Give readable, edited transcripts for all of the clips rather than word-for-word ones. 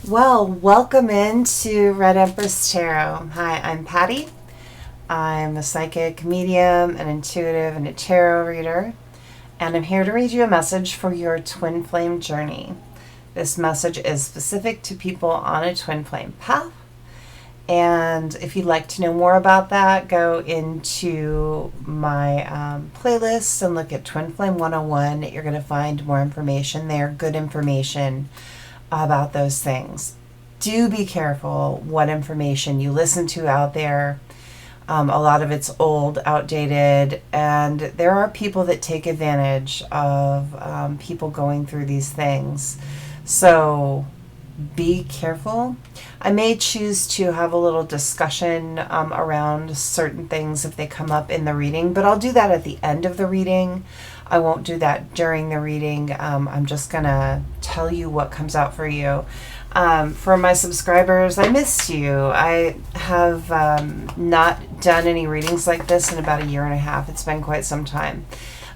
Well, welcome into Red Empress Tarot. Hi, I'm Patty. I'm a psychic medium, an intuitive, and a tarot reader. And I'm here to read you a message for your twin flame journey. This message is specific to people on a twin flame path. And if you'd like to know more about that, go into my playlist and look at Twin Flame 101. You're going to find more information there, good information about those things. Do be careful what information you listen to out there. A lot of it's old, outdated, and there are people that take advantage of people going through these things. So be careful. I may choose to have a little discussion around certain things if they come up in the reading, but I'll do that at the end of the reading. I won't do that during the reading. I'm just going to tell you what comes out for you. For my subscribers, I missed you. I have not done any readings like this in about a year and a half. It's been quite some time.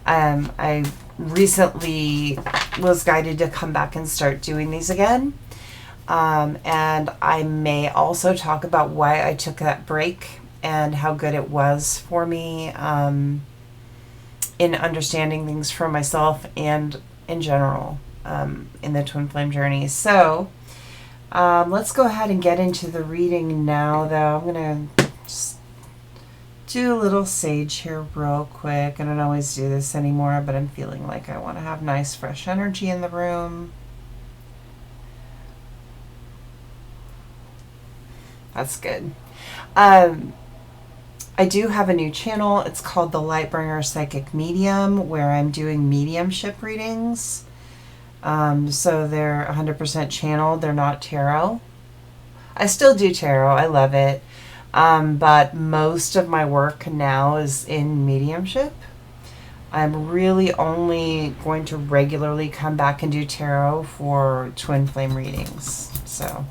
I recently was guided to come back and start doing these again. And I may also talk about why I took that break and how good it was for me in understanding things for myself and in general in the twin flame journey. So let's go ahead and get into the reading now, though. I'm going to just do a little sage here real quick. I don't always do this anymore, but I'm feeling like I want to have nice, fresh energy in the room. That's good. I do have a new channel. It's called the Lightbringer Psychic Medium, where I'm doing mediumship readings. So they're 100% channeled. They're not tarot. I still do tarot. I love it. But most of my work now is in mediumship. I'm really only going to regularly come back and do tarot for twin flame readings. So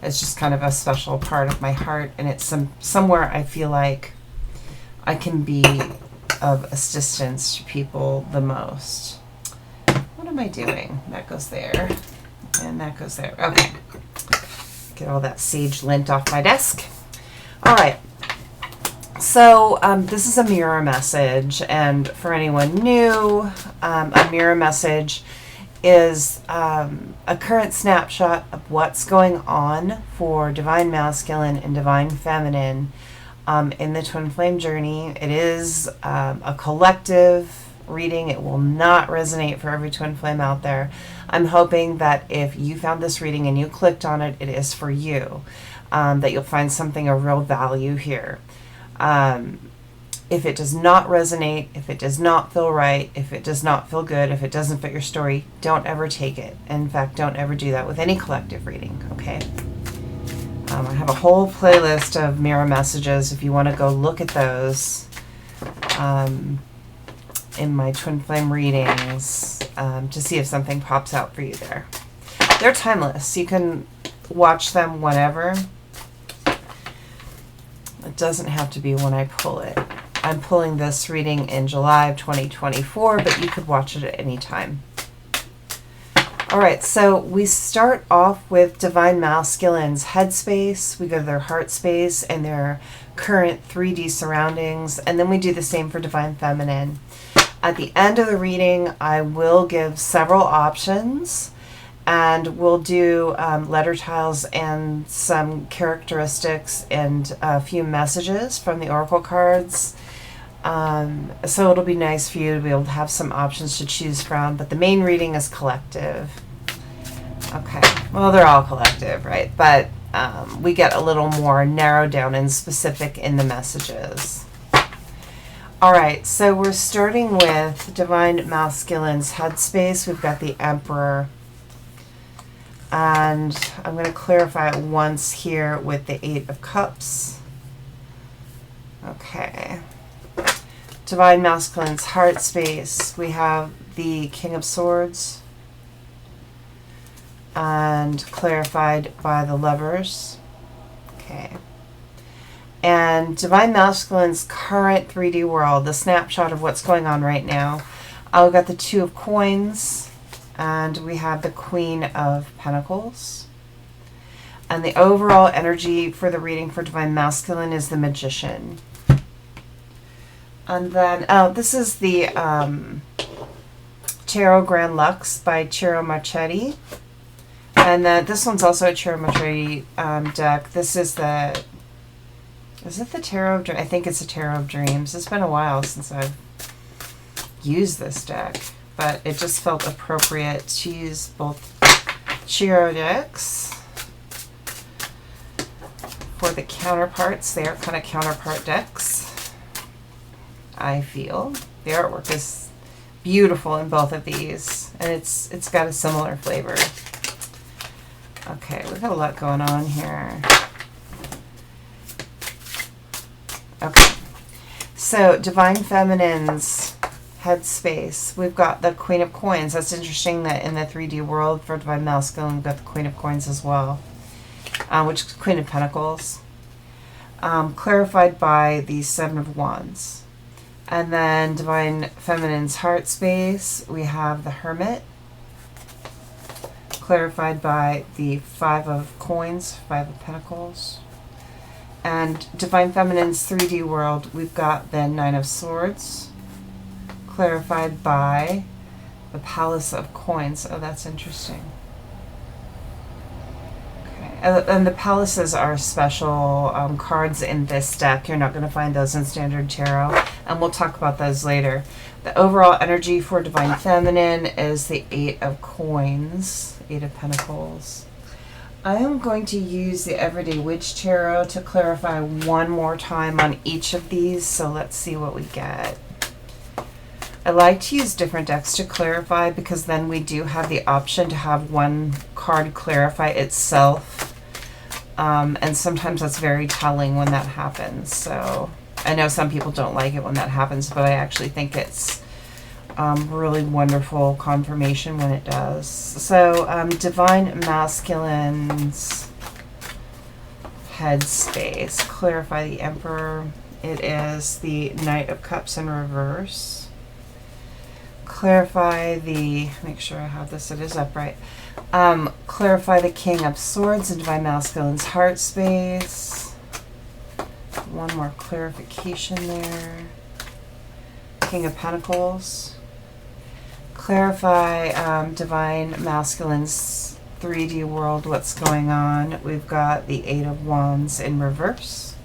it's just kind of a special part of my heart, and it's somewhere I feel like I can be of assistance to people the most. What am I doing? That goes there, and that goes there. Okay. Get all that sage lint off my desk. All right. So this is a mirror message, and for anyone new, a mirror message is a current snapshot of what's going on for divine masculine and divine feminine in the twin flame journey. It is a collective reading. It will not resonate for every twin flame out there. I'm hoping that if you found this reading and you clicked on it, it is for you, that you'll find something of real value here. If it does not resonate, if it does not feel right, if it does not feel good, if it doesn't fit your story, don't ever take it. In fact, don't ever do that with any collective reading, okay? I have a whole playlist of mirror messages if you want to go look at those in my twin flame readings to see if something pops out for you there. They're timeless. You can watch them whenever. It doesn't have to be when I pull it. I'm pulling this reading in July of 2024, but you could watch it at any time. All right, so we start off with Divine Masculine's headspace. We go to their heart space and their current 3D surroundings, and then we do the same for Divine Feminine. At the end of the reading, I will give several options, and we'll do letter tiles and some characteristics and a few messages from the oracle cards. So it'll be nice for you to be able to have some options to choose from, but the main reading is collective. Okay, well, they're all collective, right? But we get a little more narrowed down and specific in the messages. All right, so we're starting with Divine Masculine's headspace. We've got the Emperor. And I'm going to clarify it once here with the Eight of Cups. Okay. Divine Masculine's heart space. We have the King of Swords. And clarified by the Lovers. Okay. And Divine Masculine's current 3D world, the snapshot of what's going on right now. I've got the Two of Coins. And we have the Queen of Pentacles. And the overall energy for the reading for Divine Masculine is the Magician. And then, this is the Tarot Grand Lux by Ciro Marchetti. And then this one's also a Ciro Marchetti deck. This is the... Is it the Tarot of Dreams? I think it's the Tarot of Dreams. It's been a while since I've used this deck, but it just felt appropriate to use both Ciro decks for the counterparts. They are kind of counterpart decks, I feel. The artwork is beautiful in both of these, and it's got a similar flavor. Okay, we've got a lot going on here. Okay, so Divine Feminine's headspace. We've got the Queen of Coins. That's interesting that in the 3D world for Divine Masculine, we've got the Queen of Coins as well, which is Queen of Pentacles, clarified by the Seven of Wands. And then Divine Feminine's heart space, we have the Hermit, clarified by the Five of Coins, Five of Pentacles. And Divine Feminine's 3D world, we've got the Nine of Swords, clarified by the Palace of Coins. Oh, that's interesting. Okay, and the palaces are special cards in this deck. You're not going to find those in Standard Tarot, and we'll talk about those later. The overall energy for Divine Feminine is the Eight of Coins, Eight of Pentacles. I am going to use the Everyday Witch Tarot to clarify one more time on each of these, so let's see what we get. I like to use different decks to clarify because then we do have the option to have one card clarify itself, and sometimes that's very telling when that happens. So I know some people don't like it when that happens, but I actually think it's really wonderful confirmation when it does. So Divine Masculine's headspace, clarify the Emperor. It is the Knight of Cups in reverse. Clarify the, make sure I have this, it is upright. Clarify the King of Swords in Divine Masculine's heart space. One more clarification there. King of Pentacles. Clarify Divine Masculine's 3D world, what's going on. We've got the Eight of Wands in reverse.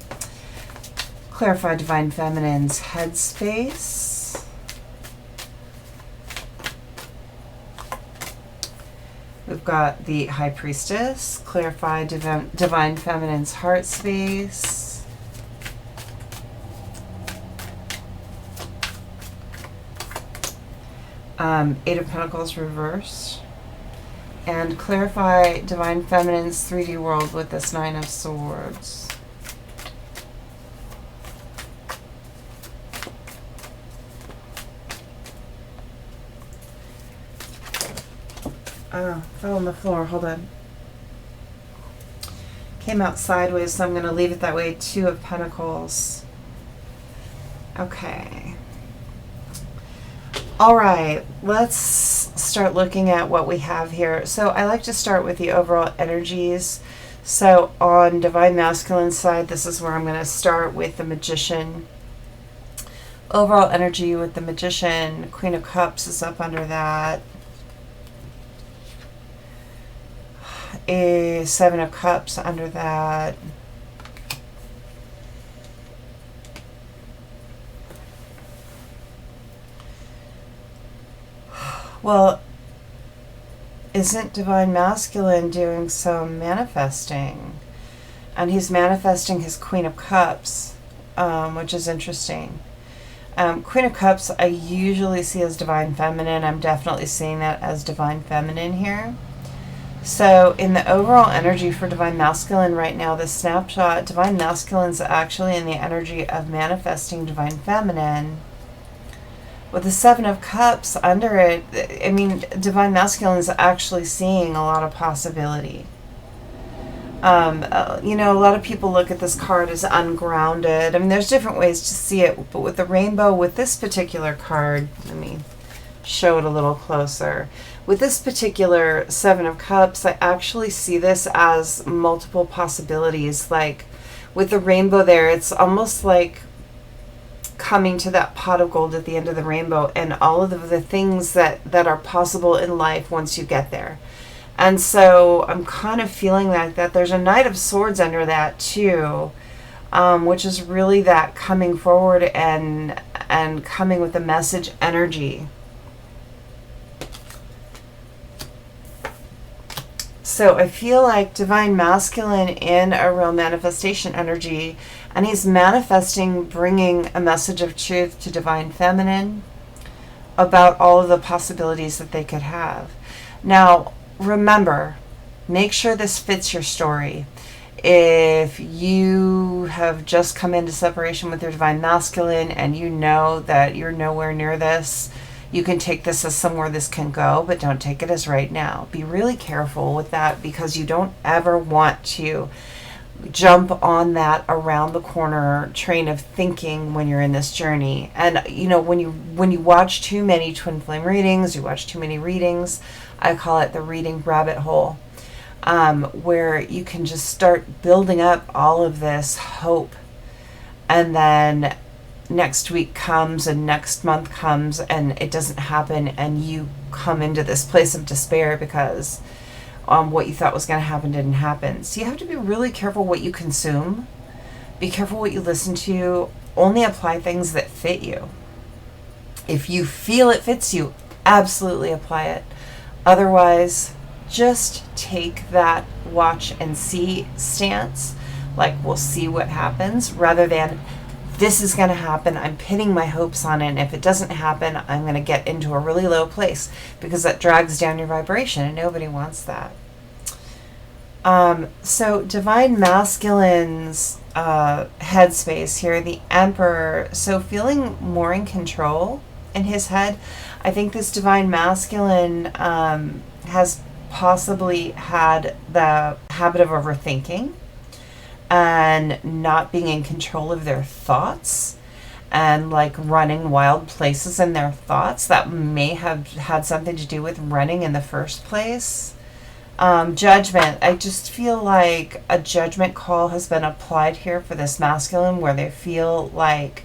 Clarify Divine Feminine's headspace. We've got the High Priestess. Clarify Divine Feminine's heart space. Eight of Pentacles reversed. And clarify Divine Feminine's 3D world with this Nine of Swords. Oh, fell on the floor. Hold on. Came out sideways, so I'm going to leave it that way. Two of Pentacles. Okay. All right, let's start looking at what we have here. So I like to start with the overall energies. So on Divine Masculine side, this is where I'm going to start with the Magician. Overall energy with the Magician. Queen of Cups is up under that. A Seven of Cups under that. Well, isn't Divine Masculine doing some manifesting? And he's manifesting his Queen of Cups, which is interesting. Queen of Cups I usually see as Divine Feminine. I'm definitely seeing that as Divine Feminine here. So in the overall energy for Divine Masculine right now, the snapshot, Divine Masculine's actually in the energy of manifesting Divine Feminine. With the Seven of Cups under it, I mean, Divine Masculine is actually seeing a lot of possibility. You know, a lot of people look at this card as ungrounded. I mean, there's different ways to see it, but with the rainbow, with this particular card, let me show it a little closer. With this particular Seven of Cups, I actually see this as multiple possibilities. Like with the rainbow there, it's almost like coming to that pot of gold at the end of the rainbow and all of the things that are possible in life once you get there. And so I'm kind of feeling that there's a Knight of Swords under that too, which is really that coming forward and coming with a message energy. So I feel like Divine Masculine in a real manifestation energy, and he's manifesting, bringing a message of truth to Divine Feminine about all of the possibilities that they could have. Now, remember, make sure this fits your story. If you have just come into separation with your Divine Masculine and you know that you're nowhere near this, you can take this as somewhere this can go, but don't take it as right now. Be really careful with that, because you don't ever want to jump on that around the corner train of thinking when you're in this journey. And you know, when you watch too many twin flame readings, you watch too many readings, I call it the reading rabbit hole, where you can just start building up all of this hope, and then next week comes and next month comes and it doesn't happen, and you come into this place of despair because what you thought was going to happen didn't happen. So you have to be really careful what you consume. Be careful what you listen to. Only apply things that fit you. If you feel it fits you, absolutely apply it. Otherwise, just take that watch and see stance, like we'll see what happens, rather than this is going to happen, I'm pinning my hopes on it, and if it doesn't happen, I'm going to get into a really low place, because that drags down your vibration, and nobody wants that. So Divine Masculine's headspace here, the Emperor, so feeling more in control in his head. I think this Divine Masculine has possibly had the habit of overthinking and not being in control of their thoughts, and like running wild places in their thoughts. That may have had something to do with running in the first place. Judgment. I just feel like a judgment call has been applied here for this masculine, where they feel like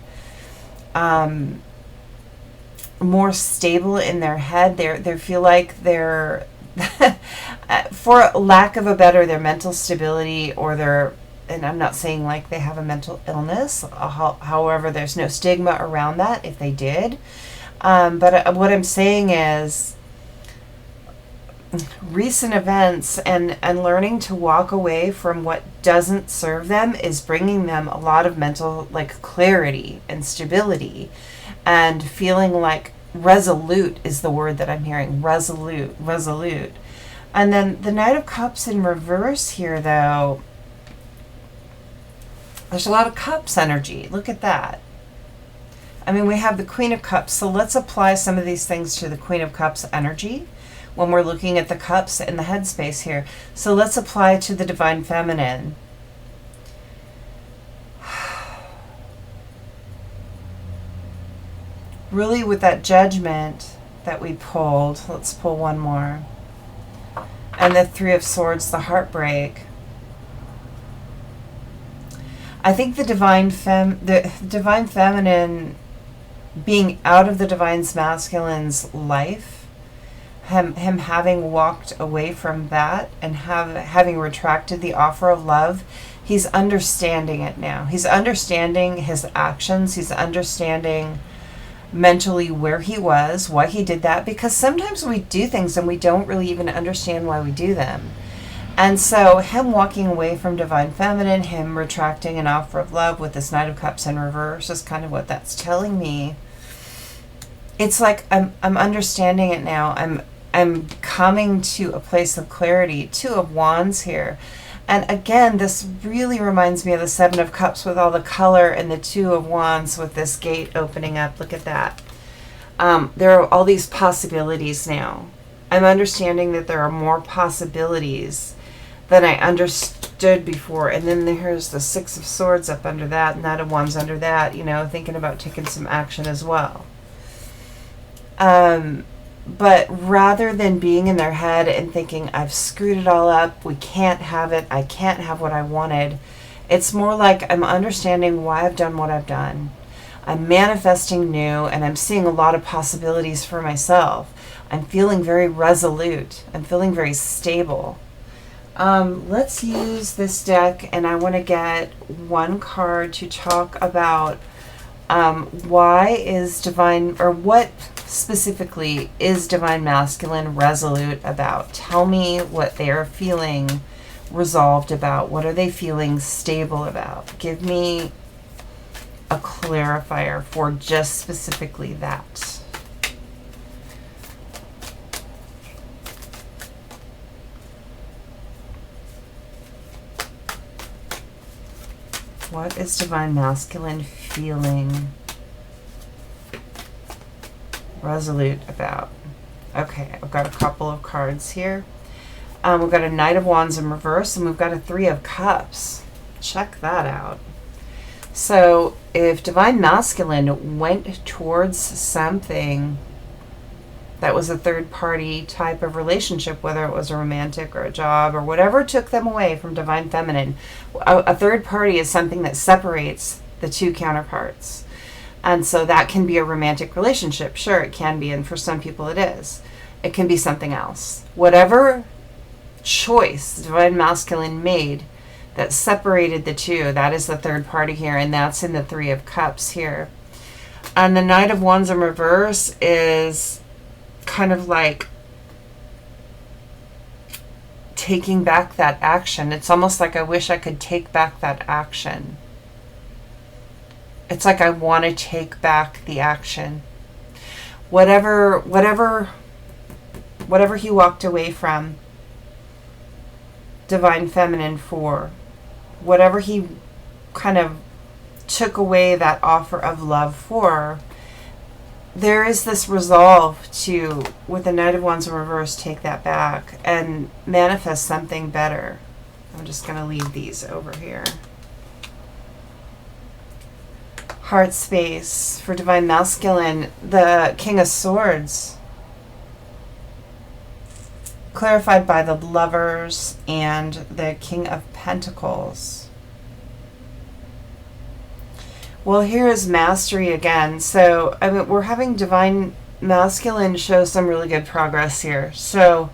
more stable in their head. They feel like they're for lack of a better, their mental stability, or their, and I'm not saying like they have a mental illness, however, there's no stigma around that if they did. But what I'm saying is recent events and learning to walk away from what doesn't serve them is bringing them a lot of mental like clarity and stability, and feeling like resolute is the word that I'm hearing. Resolute. And then the Knight of Cups in reverse here, though, there's a lot of Cups energy. Look at that. I mean, we have the Queen of Cups, so let's apply some of these things to the Queen of Cups energy when we're looking at the Cups in the headspace here. So let's apply to the Divine Feminine. Really, with that Judgment that we pulled, let's pull one more. And the Three of Swords, the heartbreak. I think the Divine Feminine being out of the Divine Masculine's life, him having walked away from that and having retracted the offer of love, he's understanding it now. He's understanding his actions. He's understanding mentally where he was, why he did that, because sometimes we do things and we don't really even understand why we do them. And so him walking away from Divine Feminine, him retracting an offer of love with this Knight of Cups in reverse is kind of what that's telling me. It's like I'm understanding it now. I'm coming to a place of clarity. Two of Wands here. And again, this really reminds me of the Seven of Cups with all the color, and the Two of Wands with this gate opening up. Look at that. There are all these possibilities now. I'm understanding that there are more possibilities than I understood before. And then there's the Six of Swords up under that, Knight of Wands under that, you know, thinking about taking some action as well. But rather than being in their head and thinking, I've screwed it all up, we can't have it, I can't have what I wanted, it's more like I'm understanding why I've done what I've done. I'm manifesting new, and I'm seeing a lot of possibilities for myself. I'm feeling very resolute. I'm feeling very stable. Let's use this deck, and I want to get one card to talk about why is divine, or what specifically is divine masculine resolute about. Tell me what they are feeling resolved about. What are they feeling stable about? Give me a clarifier for just specifically that. What is divine masculine feeling resolute about? Okay, I've got a couple of cards here. We've got a Knight of Wands in reverse, and we've got a Three of Cups. Check that out. So if divine masculine went towards something that was a third party type of relationship, whether it was a romantic or a job or whatever took them away from divine feminine, a third party is something that separates the two counterparts. And so that can be a romantic relationship. Sure, it can be, and for some people it is. It can be something else. Whatever choice divine masculine made that separated the two, that is the third party here, and that's in the Three of Cups here. And the Knight of Wands in reverse is kind of like taking back that action. It's almost like I wish I could take back that action. It's like I want to take back the action. Whatever he walked away from divine feminine for, whatever he kind of took away that offer of love for, there is this resolve to, with the Knight of Wands in reverse, take that back and manifest something better. I'm just going to leave these over here. Heart space for divine masculine, the King of Swords, clarified by the Lovers and the King of Pentacles. Well, here is mastery again. So, I mean, we're having divine masculine show some really good progress here. So,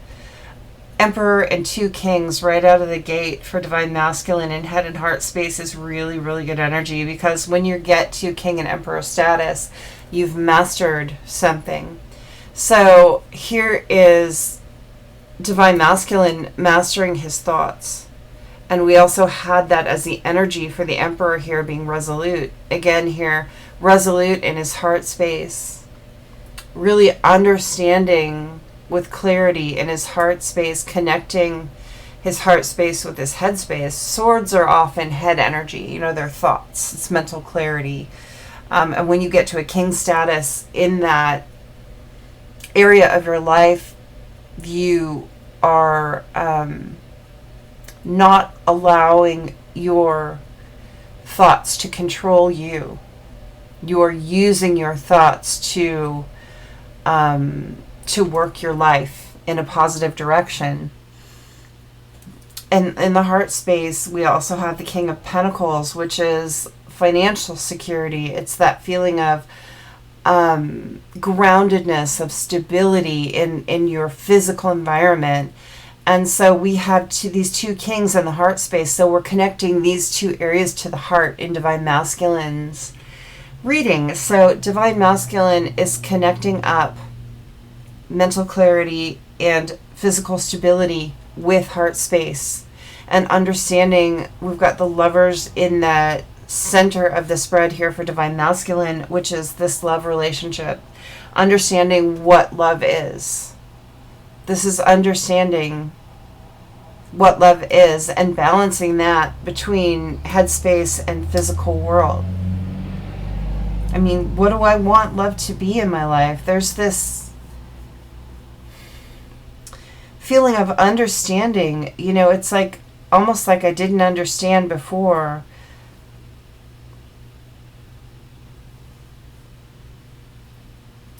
Emperor and Two Kings right out of the gate for divine masculine in head and heart space is really, really good energy, because when you get to King and Emperor status, you've mastered something. So, here is divine masculine mastering his thoughts. And we also had that as the energy for the Emperor here being resolute. Again here, resolute in his heart space. Really understanding with clarity in his heart space, connecting his heart space with his head space. Swords are often head energy, you know, they're thoughts. It's mental clarity. And when you get to a king status in that area of your life, you are not allowing your thoughts to control you. You are using your thoughts to work your life in a positive direction. And in the heart space, we also have the King of Pentacles, which is financial security. It's that feeling of groundedness, of stability in your physical environment. And so we have these two kings in the heart space. So we're connecting these two areas to the heart in divine masculine's reading. So divine masculine is connecting up mental clarity and physical stability with heart space, and understanding. We've got the Lovers in the center of the spread here for divine masculine, which is this love relationship. Understanding what love is. This is understanding what love is and balancing that between headspace and physical world. I mean, what do I want love to be in my life? There's this feeling of understanding. You know, it's like almost like I didn't understand before.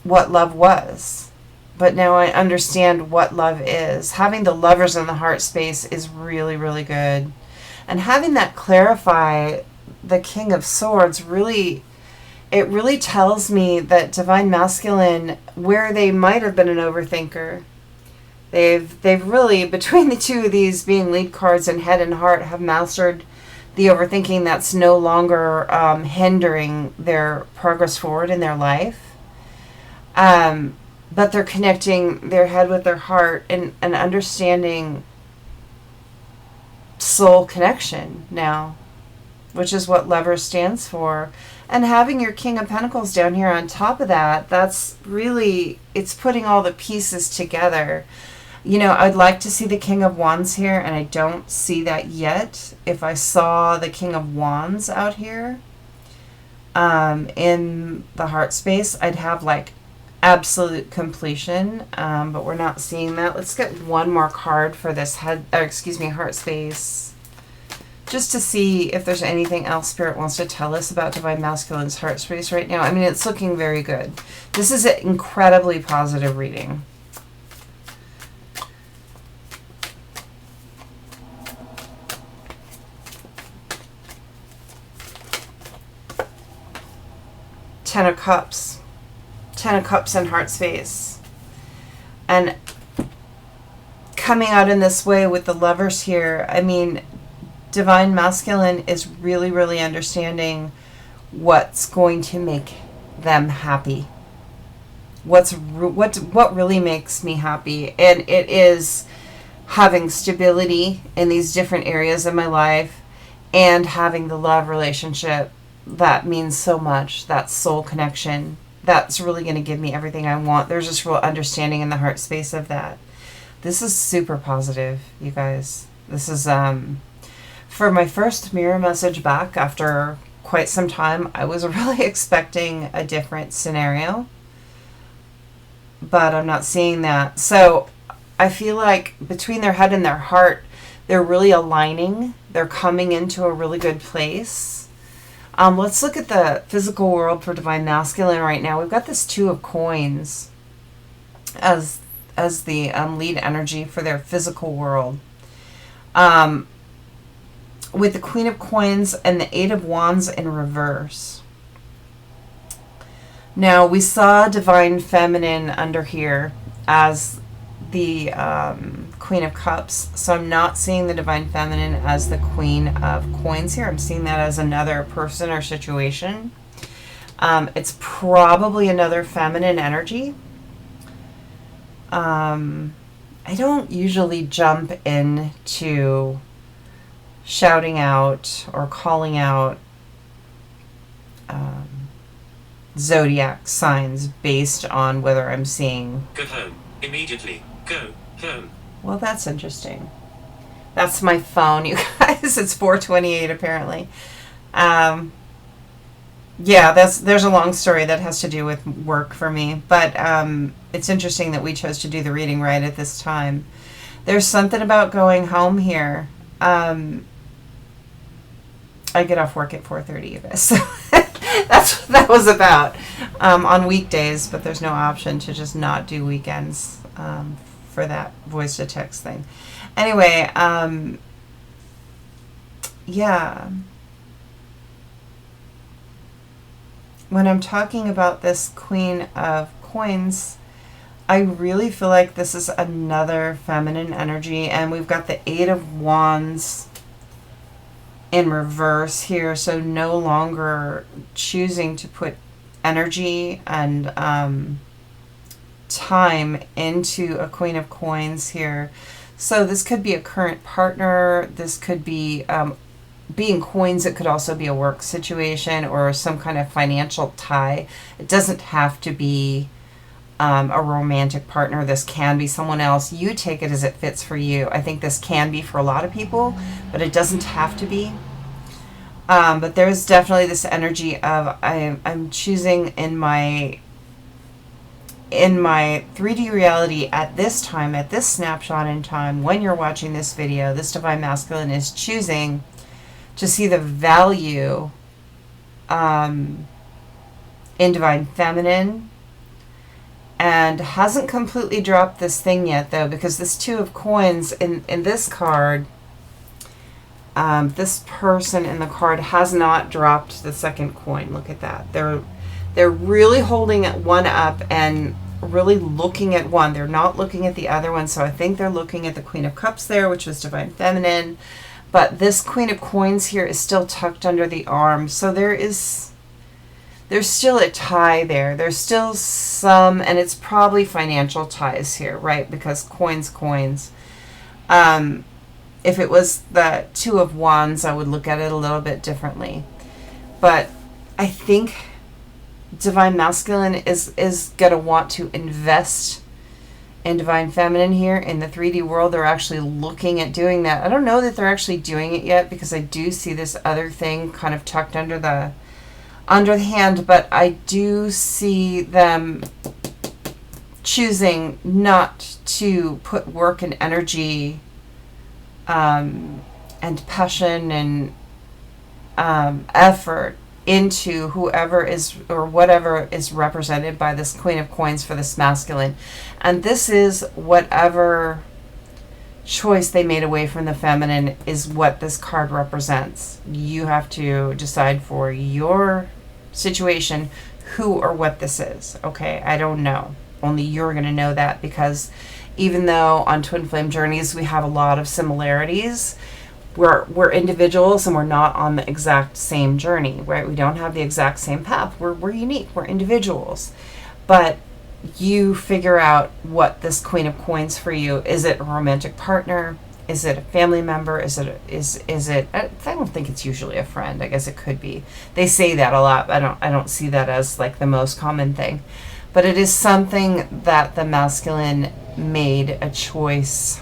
what love was. But now I understand what love is. Having the lovers in the heart space is really, really good. And having that clarify the King of Swords really, it really tells me that Divine Masculine, where they might have been an overthinker, they've really, between the two of these being lead cards in head and heart, have mastered the overthinking that's no longer hindering their progress forward in their life. But they're connecting their head with their heart and understanding soul connection now, which is what Lover stands for. And having your King of Pentacles down here on top of that, that's really, it's putting all the pieces together. You know, I'd like to see the King of Wands here, and I don't see that yet. If I saw the King of Wands out here in the heart space, I'd have like absolute completion, but we're not seeing that. Let's get one more card for this heart space, just to see if there's anything else Spirit wants to tell us about Divine Masculine's heart space right now. I mean, it's looking very good. This is an incredibly positive reading. Ten of Cups. Ten of Cups and heart space. And coming out in this way with the Lovers here, I mean, Divine Masculine is really, really understanding what's going to make them happy. What really makes me happy. And it is having stability in these different areas of my life and having the love relationship. That means so much. That soul connection. That's really going to give me everything I want. There's this real understanding in the heart space of that. This is super positive, you guys. This is, for my first mirror message back after quite some time, I was really expecting a different scenario. But I'm not seeing that. So I feel like between their head and their heart, they're really aligning. They're coming into a really good place. Let's look at the physical world for Divine Masculine right now. We've got this Two of Coins as the lead energy for their physical world. With the Queen of Coins and the Eight of Wands in reverse. Now, we saw Divine Feminine under here as the Queen of Cups, so I'm not seeing the Divine Feminine as the Queen of Coins here. I'm seeing that as another person or situation. It's probably another feminine energy. I don't usually jump into shouting out or calling out zodiac signs based on whether I'm seeing... Go home. Immediately. Go home. Well, that's interesting. That's my phone, you guys. It's 4:28 apparently. Yeah, there's a long story that has to do with work for me. But it's interesting that we chose to do the reading right at this time. There's something about going home here. I get off work at 4:30, you guys. So that's what that was about on weekdays, but there's no option to just not do weekends for that voice to text thing. Anyway, yeah. When I'm talking about this Queen of Coins, I really feel like this is another feminine energy, and we've got the Eight of Wands in reverse here, so no longer choosing to put energy and time into a Queen of Coins here. So this could be a current partner, this could be being coins, it could also be a work situation or some kind of financial tie. It doesn't have to be a romantic partner. This can be someone else. You take it as it fits for you. I think this can be for a lot of people, but it doesn't have to be. But there's definitely this energy of I'm choosing in my 3D reality at this time, at this snapshot in time, when you're watching this video, this Divine Masculine is choosing to see the value in Divine Feminine and hasn't completely dropped this thing yet, though, because this Two of Coins in this card, this person in the card has not dropped the second coin. Look at that. They're really holding one up and really looking at one. They're not looking at the other one. So I think they're looking at the Queen of Cups there, which was Divine Feminine. But this Queen of Coins here is still tucked under the arm. So there's still a tie there. There's still some, and it's probably financial ties here, right? Because coins. If it was the Two of Wands, I would look at it a little bit differently. But I think Divine Masculine is going to want to invest in Divine Feminine here in the 3D world. They're actually looking at doing that. I don't know that they're actually doing it yet, because I do see this other thing kind of tucked under the hand, but I do see them choosing not to put work and energy and passion and effort into whoever is or whatever is represented by this Queen of Coins for this masculine. And this is whatever choice they made away from the feminine is what this card represents. You have to decide for your situation who or what this is. Okay, I don't know. Only you're going to know that, because even though on Twin Flame Journeys we have a lot of similarities, we're individuals and we're not on the exact same journey, right? We don't have the exact same path. We're unique. We're individuals. But you figure out what this Queen of Coins for you. Is it a romantic partner? Is it a family member? Is it I don't think it's usually a friend. I guess it could be. They say that a lot. I don't see that as like the most common thing. But it is something that the masculine made a choice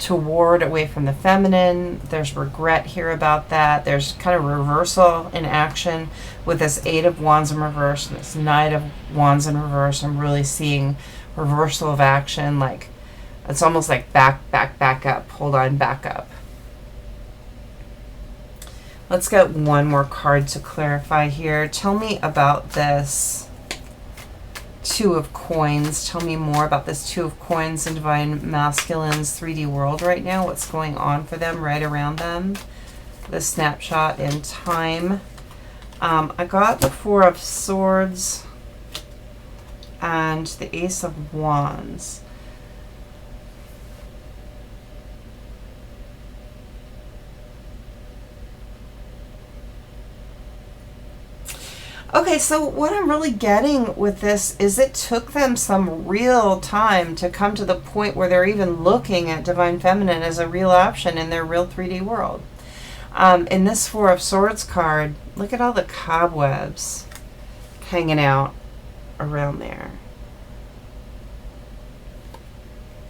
toward, away from the feminine. There's regret here about that. There's kind of reversal in action with this Eight of Wands in reverse and this Knight of Wands in reverse. I'm really seeing reversal of action. Like, it's almost like back up. Hold on, back up. Let's get one more card to clarify here. Tell me about this Two of Coins. Tell me more about this Two of Coins in Divine Masculine's 3D world right now. What's going on for them, right around them? The snapshot in time. I got the Four of Swords and the Ace of Wands. Okay, so what I'm really getting with this is it took them some real time to come to the point where they're even looking at Divine Feminine as a real option in their real 3D world. In this Four of Swords card, look at all the cobwebs hanging out around there.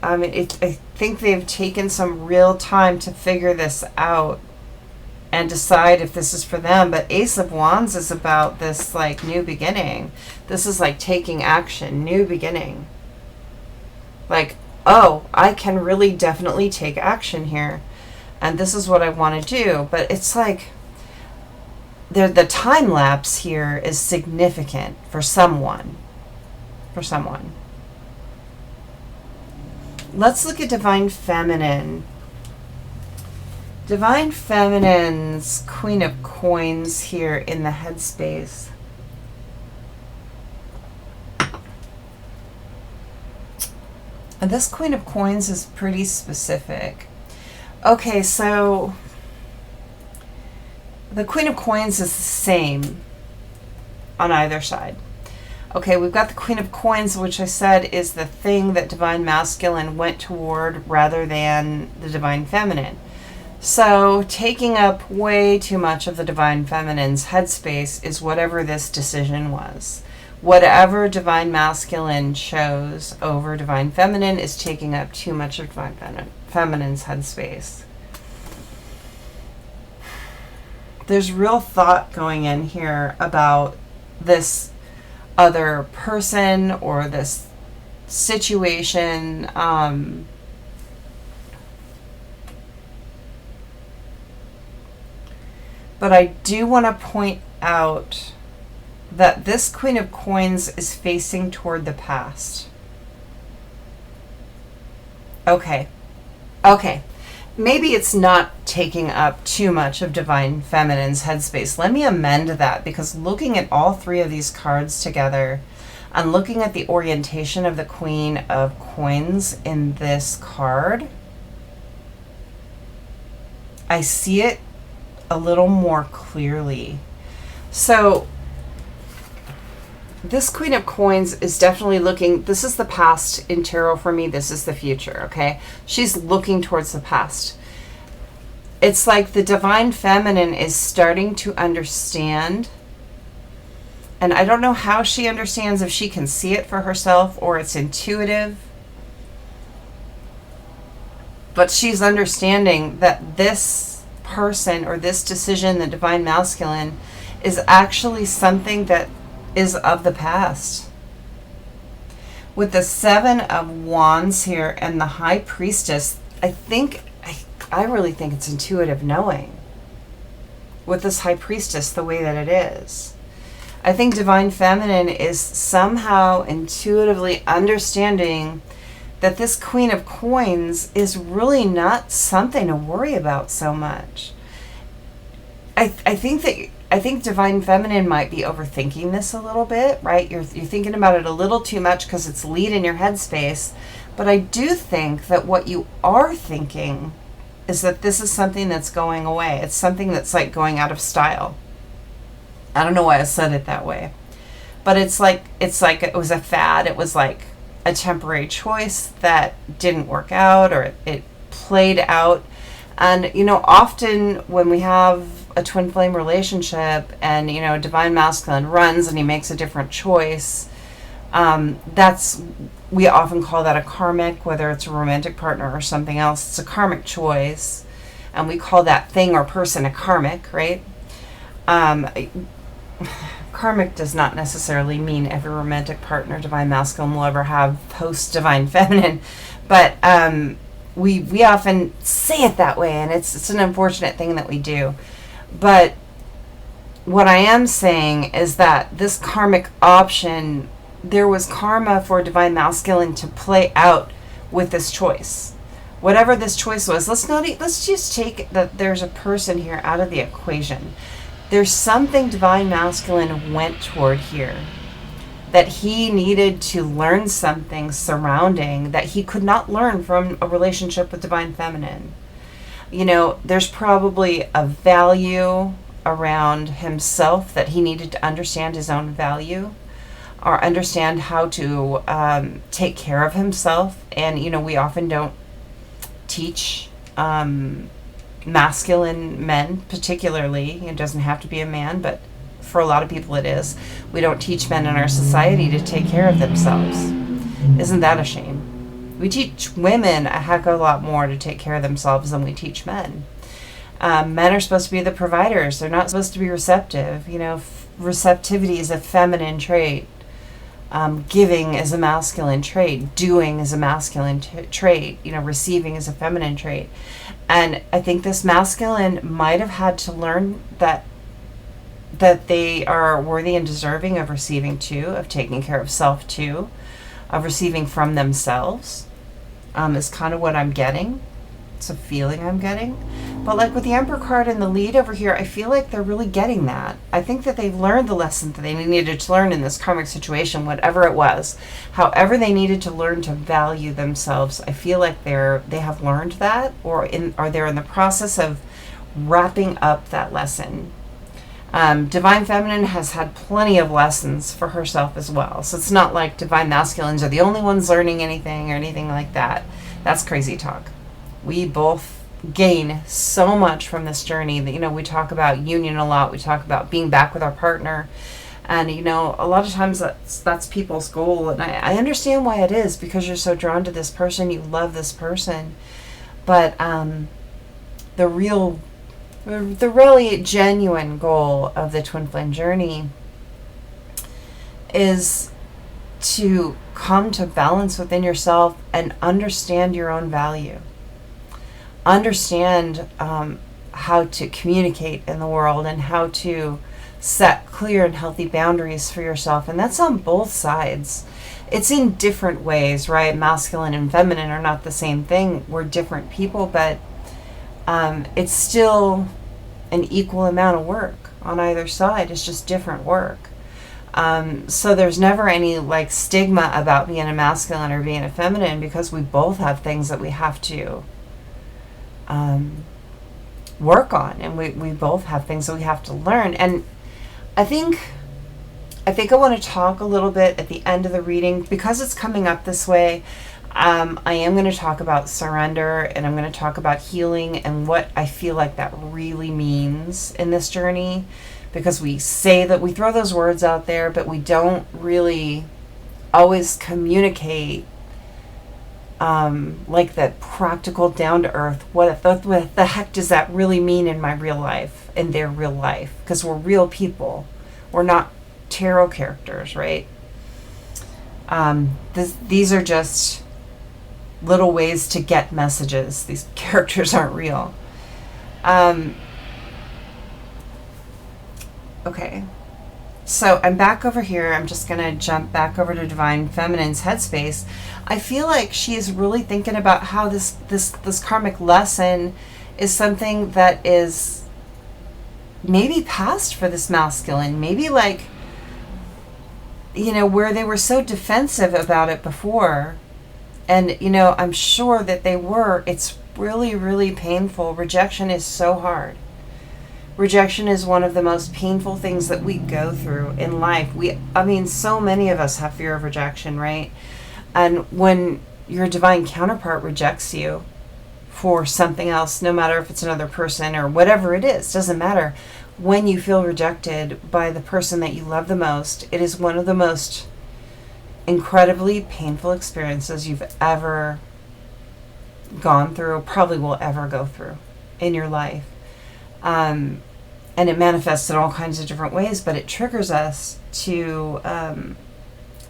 I mean, I think they've taken some real time to figure this out and decide if this is for them. But Ace of Wands is about this like new beginning. This is like taking action, new beginning. Like, oh, I can really definitely take action here. And this is what I want to do. But it's like the time lapse here is significant for someone. For someone. Let's look at Divine Feminine. Divine Feminine's Queen of Coins here in the headspace. And this Queen of Coins is pretty specific. Okay, so the Queen of Coins is the same on either side. Okay, we've got the Queen of Coins, which I said is the thing that Divine Masculine went toward rather than the Divine Feminine. So taking up way too much of the Divine Feminine's headspace is whatever this decision was. Whatever Divine Masculine chose over Divine Feminine is taking up too much of Divine Feminine's headspace. There's real thought going in here about this other person or this situation. But I do want to point out that this Queen of Coins is facing toward the past. Okay. Okay. Maybe it's not taking up too much of Divine Feminine's headspace. Let me amend that, because looking at all three of these cards together and looking at the orientation of the Queen of Coins in this card, I see it a little more clearly. So this Queen of Coins is definitely looking, this is the past in tarot for me, this is the future, okay? She's looking towards the past. It's like the Divine Feminine is starting to understand, and I don't know how she understands, if she can see it for herself or it's intuitive, but she's understanding that this person or this decision, the Divine Masculine, is actually something that is of the past. With the Seven of Wands here and the High Priestess, I really think it's intuitive knowing. With this High Priestess the way that it is, I think Divine Feminine is somehow intuitively understanding that this Queen of Coins is really not something to worry about so much. I think Divine Feminine might be overthinking this a little bit, right? You're thinking about it a little too much because it's lead in your headspace. But I do think that what you are thinking is that this is something that's going away. It's something that's like going out of style. I don't know why I said it that way, but it's like it was a fad. It was like a temporary choice that didn't work out, or it played out. And often when we have a twin flame relationship and Divine Masculine runs and he makes a different choice, we often call that a karmic, whether it's a romantic partner or something else. It's a karmic choice, and we call that thing or person a karmic, right? Karmic does not necessarily mean every romantic partner Divine Masculine will ever have post Divine Feminine, but we often say it that way, and it's an unfortunate thing that we do. But what I am saying is that this karmic option, there was karma for Divine Masculine to play out with this choice. Whatever this choice was, let's just take that there's a person here out of the equation. There's something Divine Masculine went toward here, that he needed to learn something surrounding that he could not learn from a relationship with Divine Feminine. There's probably a value around himself that he needed to understand his own value, or understand how to take care of himself. And we often don't teach masculine men, particularly. It doesn't have to be a man, but for a lot of people it is. We don't teach men in our society to take care of themselves. Isn't that a shame? We teach women a heck of a lot more to take care of themselves than we teach men. Men are supposed to be the providers. They're not supposed to be receptive. Receptivity is a feminine trait. Giving is a masculine trait. Doing is a masculine trait. Receiving is a feminine trait. And I think this masculine might have had to learn that they are worthy and deserving of receiving too, of taking care of self too, of receiving from themselves, is kind of what I'm getting. It's a feeling I'm getting. But like with the Emperor card and the lead over here, I feel like they're really getting that. I think that they've learned the lesson that they needed to learn in this karmic situation, whatever it was. However they needed to learn to value themselves, I feel like they have learned that, or they're in the process of wrapping up that lesson. Divine Feminine has had plenty of lessons for herself as well. So it's not like Divine Masculines are the only ones learning anything or anything like that. That's crazy talk. We both gain so much from this journey that, we talk about union a lot. We talk about being back with our partner. And, a lot of times that's people's goal. And I understand why it is, because you're so drawn to this person. You love this person. But the really genuine goal of the twin flame journey is to come to balance within yourself and understand your own value. Understand how to communicate in the world and how to set clear and healthy boundaries for yourself. And that's on both sides. it's in different ways, right? Masculine and feminine are not the same thing. We're different people, but it's still an equal amount of work on either side. It's just different work. So there's never any like stigma about being a masculine or being a feminine, because we both have things that we have to work on, and we both have things that we have to learn. And I think I want to talk a little bit at the end of the reading, because it's coming up this way. I am going to talk about surrender, and I'm going to talk about healing and what I feel like that really means in this journey, because we say that, we throw those words out there, but we don't really always communicate like that practical, down to earth, what the heck does that really mean in my real life, in their real life, because we're real people. We're not tarot characters, right? These are just little ways to get messages. These characters aren't real. Okay, so I'm back over here. I'm just gonna jump back over to Divine Feminine's headspace. I feel like she is really thinking about how this karmic lesson is something that is maybe past for this masculine. Maybe like, you know, where they were so defensive about it before. And, you know, I'm sure that they were. It's really, really painful. Rejection is so hard. Rejection is one of the most painful things that we go through in life. I mean, so many of us have fear of rejection, right? And when your divine counterpart rejects you for something else, no matter if it's another person or whatever it is, doesn't matter. When you feel rejected by the person that you love the most, it is one of the most incredibly painful experiences you've ever gone through, probably will ever go through in your life. And it manifests in all kinds of different ways, but it triggers us to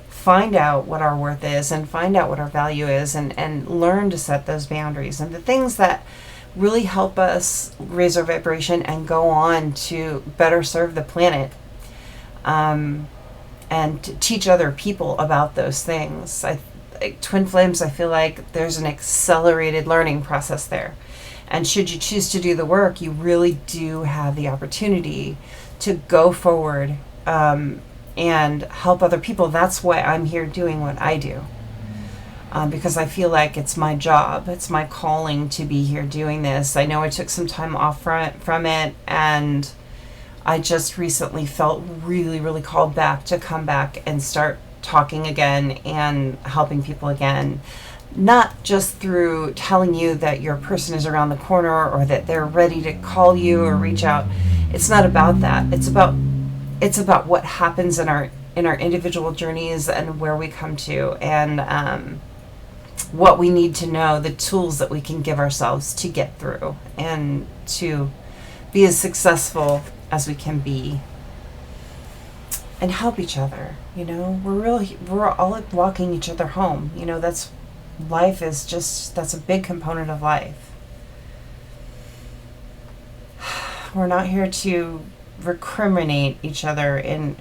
find out what our worth is, and find out what our value is, and learn to set those boundaries. And the things that really help us raise our vibration and go on to better serve the planet, and to teach other people about those things. Twin flames, I feel like there's an accelerated learning process there. And should you choose to do the work, you really do have the opportunity to go forward and help other people. That's why I'm here doing what I do. Because I feel like it's my job. It's my calling to be here doing this. I know I took some time off from it, and I just recently felt really, really called back to come back and start talking again and helping people again. Not just through telling you that your person is around the corner or that they're ready to call you or reach out. It's not about that. It's about what happens in our individual journeys and where we come to, and what we need to know, the tools that we can give ourselves to get through and to be as successful as we can be, and help each other. You know, we're all walking each other home. You know, that's a big component of life. We're not here to recriminate each other and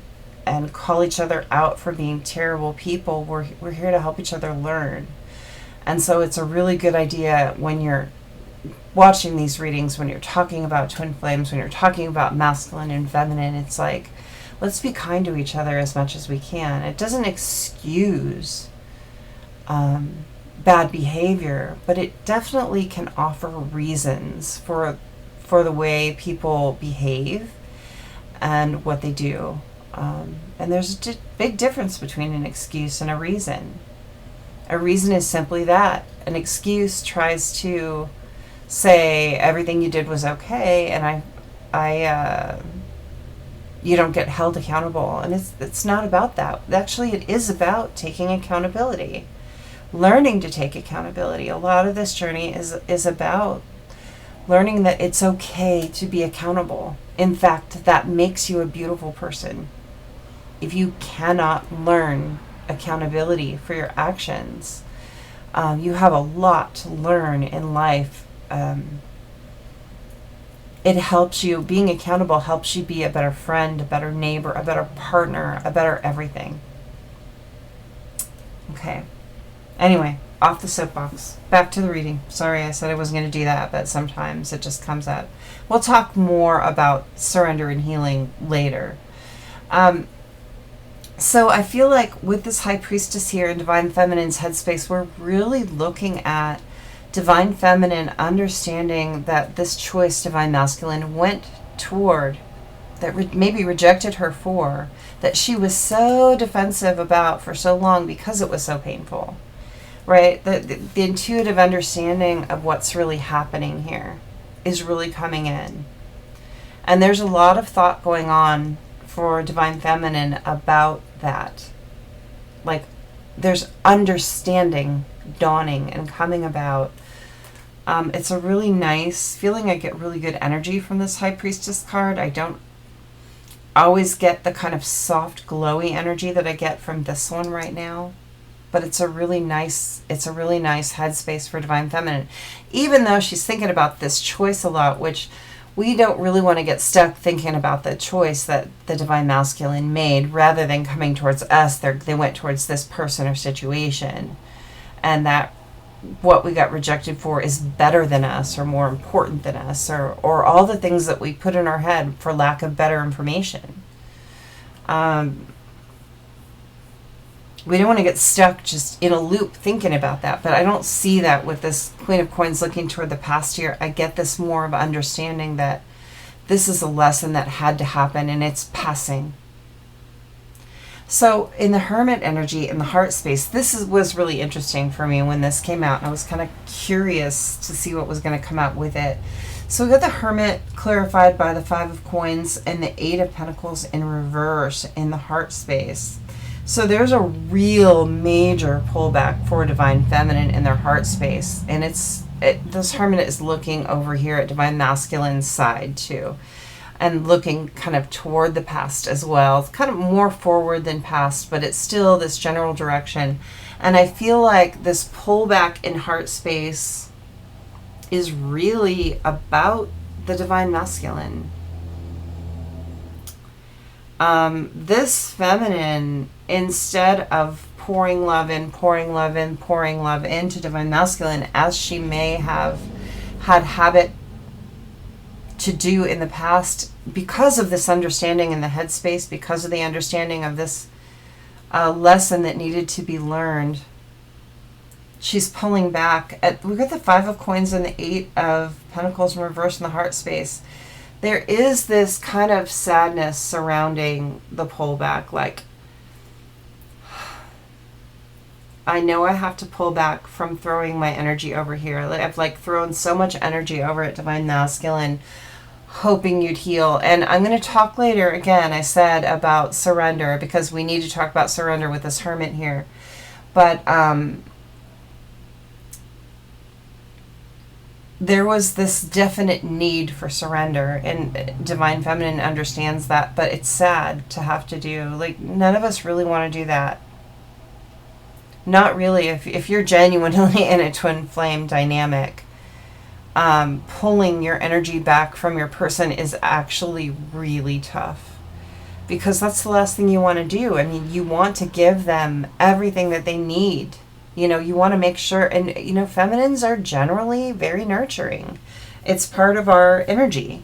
call each other out for being terrible people. We're here to help each other learn. And so it's a really good idea when you're watching these readings, when you're talking about twin flames, when you're talking about masculine and feminine, it's like, let's be kind to each other as much as we can. It doesn't excuse bad behavior, but it definitely can offer reasons for the way people behave and what they do. And there's a big difference between an excuse and a reason. A reason is simply that. An excuse tries to say everything you did was okay, and you don't get held accountable. And it's not about that. Actually, it is about taking accountability, learning to take accountability. A lot of this journey is about learning that it's okay to be accountable. In fact, that makes you a beautiful person. If you cannot learn accountability for your actions, you have a lot to learn in life. It helps you, being accountable helps you be a better friend, a better neighbor, a better partner, a better everything. Okay. Anyway, off the soapbox. Back to the reading. Sorry, I said I wasn't going to do that, but sometimes it just comes up. We'll talk more about surrender and healing later. So I feel like with this High Priestess here in Divine Feminine's headspace, we're really looking at Divine Feminine understanding that this choice Divine Masculine went toward, that maybe rejected her for, that she was so defensive about for so long because it was so painful, right? The intuitive understanding of what's really happening here is really coming in. And there's a lot of thought going on for Divine Feminine about that. Like, there's understanding dawning and coming about. It's a really nice feeling. I get really good energy from this High Priestess card. I don't always get the kind of soft, glowy energy that I get from this one right now. But it's a really nice headspace for Divine Feminine. Even though she's thinking about this choice a lot, which we don't really want to get stuck thinking about the choice that the Divine Masculine made, rather than coming towards us. They went towards this person or situation, and that what we got rejected for is better than us or more important than us, or all the things that we put in our head for lack of better information. We don't want to get stuck just in a loop thinking about that, but I don't see that with this Queen of Coins looking toward the past here. I get this more of understanding that this is a lesson that had to happen and it's passing. So in the Hermit energy, in the heart space, was really interesting for me when this came out. I was kind of curious to see what was going to come out with it. So we got the Hermit clarified by the Five of Coins and the Eight of Pentacles in reverse in the heart space. So there's a real major pullback for Divine Feminine in their heart space. And this Hermit is looking over here at Divine Masculine's side too. And looking kind of toward the past as well. It's kind of more forward than past, but it's still this general direction. And I feel like this pullback in heart space is really about the Divine Masculine. This feminine, instead of pouring love in, pouring love in, pouring love into Divine Masculine, as she may have had habit to do in the past, because of this understanding in the headspace, because of the understanding of this lesson that needed to be learned, she's pulling back. We've got the Five of Coins and the Eight of Pentacles in reverse in the heart space. There is this kind of sadness surrounding the pullback, like, I know I have to pull back from throwing my energy over here. I've thrown so much energy over at Divine Masculine, hoping you'd heal. And I'm going to talk later, again, I said, about surrender, because we need to talk about surrender with this Hermit here. But there was this definite need for surrender, and Divine Feminine understands that, but it's sad to have to do. Like, none of us really want to do that. Not really. If you're genuinely in a twin flame dynamic, pulling your energy back from your person is actually really tough, because that's the last thing you want to do. I mean, you want to give them everything that they need. You want to make sure, and feminines are generally very nurturing. It's part of our energy.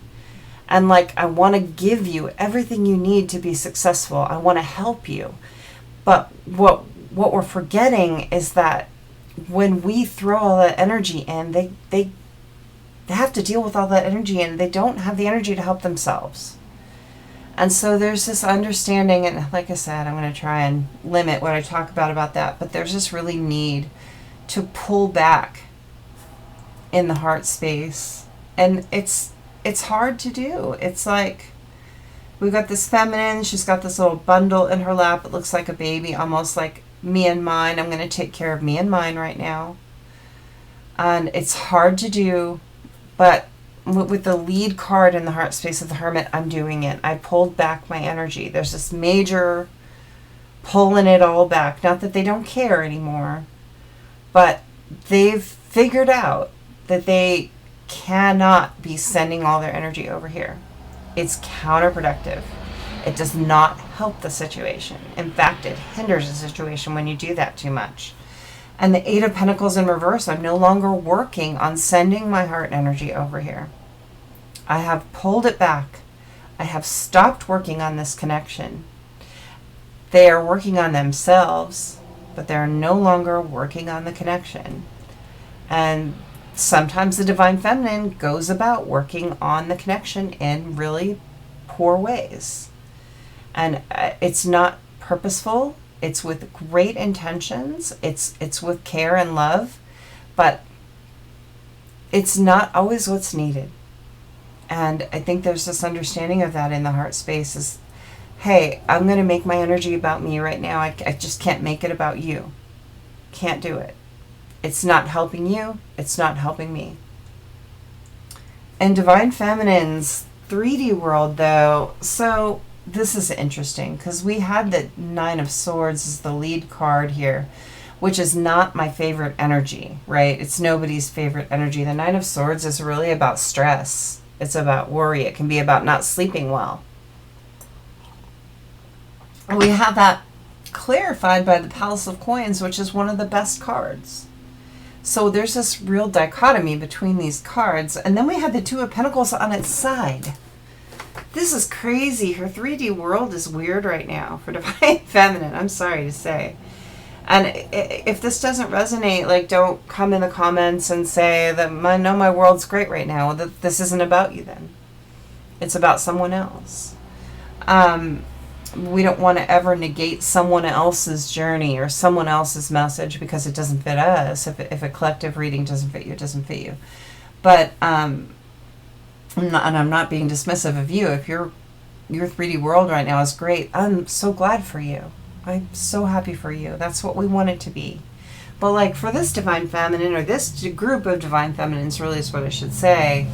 And I want to give you everything you need to be successful. I want to help you. But what we're forgetting is that when we throw all that energy in, they have to deal with all that energy, and they don't have the energy to help themselves. And so there's this understanding, and like I said, I'm going to try and limit what I talk about that, but there's this really need to pull back in the heart space. And it's hard to do. It's like, we've got this feminine, she's got this little bundle in her lap. It looks like a baby, almost like me and mine. I'm going to take care of me and mine right now. And it's hard to do, but with the lead card in the heart space of the Hermit, I'm doing it. I pulled back my energy. There's this major pulling it all back. Not that they don't care anymore, but they've figured out that they cannot be sending all their energy over here. It's counterproductive. It does not help the situation. In fact, it hinders the situation when you do that too much. And the Eight of Pentacles in reverse, I'm no longer working on sending my heart energy over here. I have pulled it back. I have stopped working on this connection. They are working on themselves, but they're no longer working on the connection. And sometimes the Divine Feminine goes about working on the connection in really poor ways. And it's not purposeful. It's with great intentions. It's with care and love, but it's not always what's needed. And I think there's this understanding of that in the heart space is, hey, I'm going to make my energy about me right now. I just can't make it about you. Can't do it. It's not helping you. It's not helping me. And Divine Feminine's 3D world, though, so this is interesting because we had the Nine of Swords as the lead card here, which is not my favorite energy, right? It's nobody's favorite energy. The Nine of Swords is really about stress. It's about worry. It can be about not sleeping well. And we have that clarified by the Palace of Coins, which is one of the best cards. So there's this real dichotomy between these cards. And then we have the Two of Pentacles on its side. This is crazy. Her 3D world is weird right now for Divine Feminine. I'm sorry to say. And if this doesn't resonate, like, don't come in the comments and say that my world's great right now. That this isn't about you then. It's about someone else. We don't want to ever negate someone else's journey or someone else's message because it doesn't fit us. If a collective reading doesn't fit you, it doesn't fit you. But I'm not being dismissive of you. If your 3D world right now is great, I'm so glad for you. I'm so happy for you. That's what we want it to be. But like for this Divine Feminine, or this group of Divine Feminines, really is what I should say,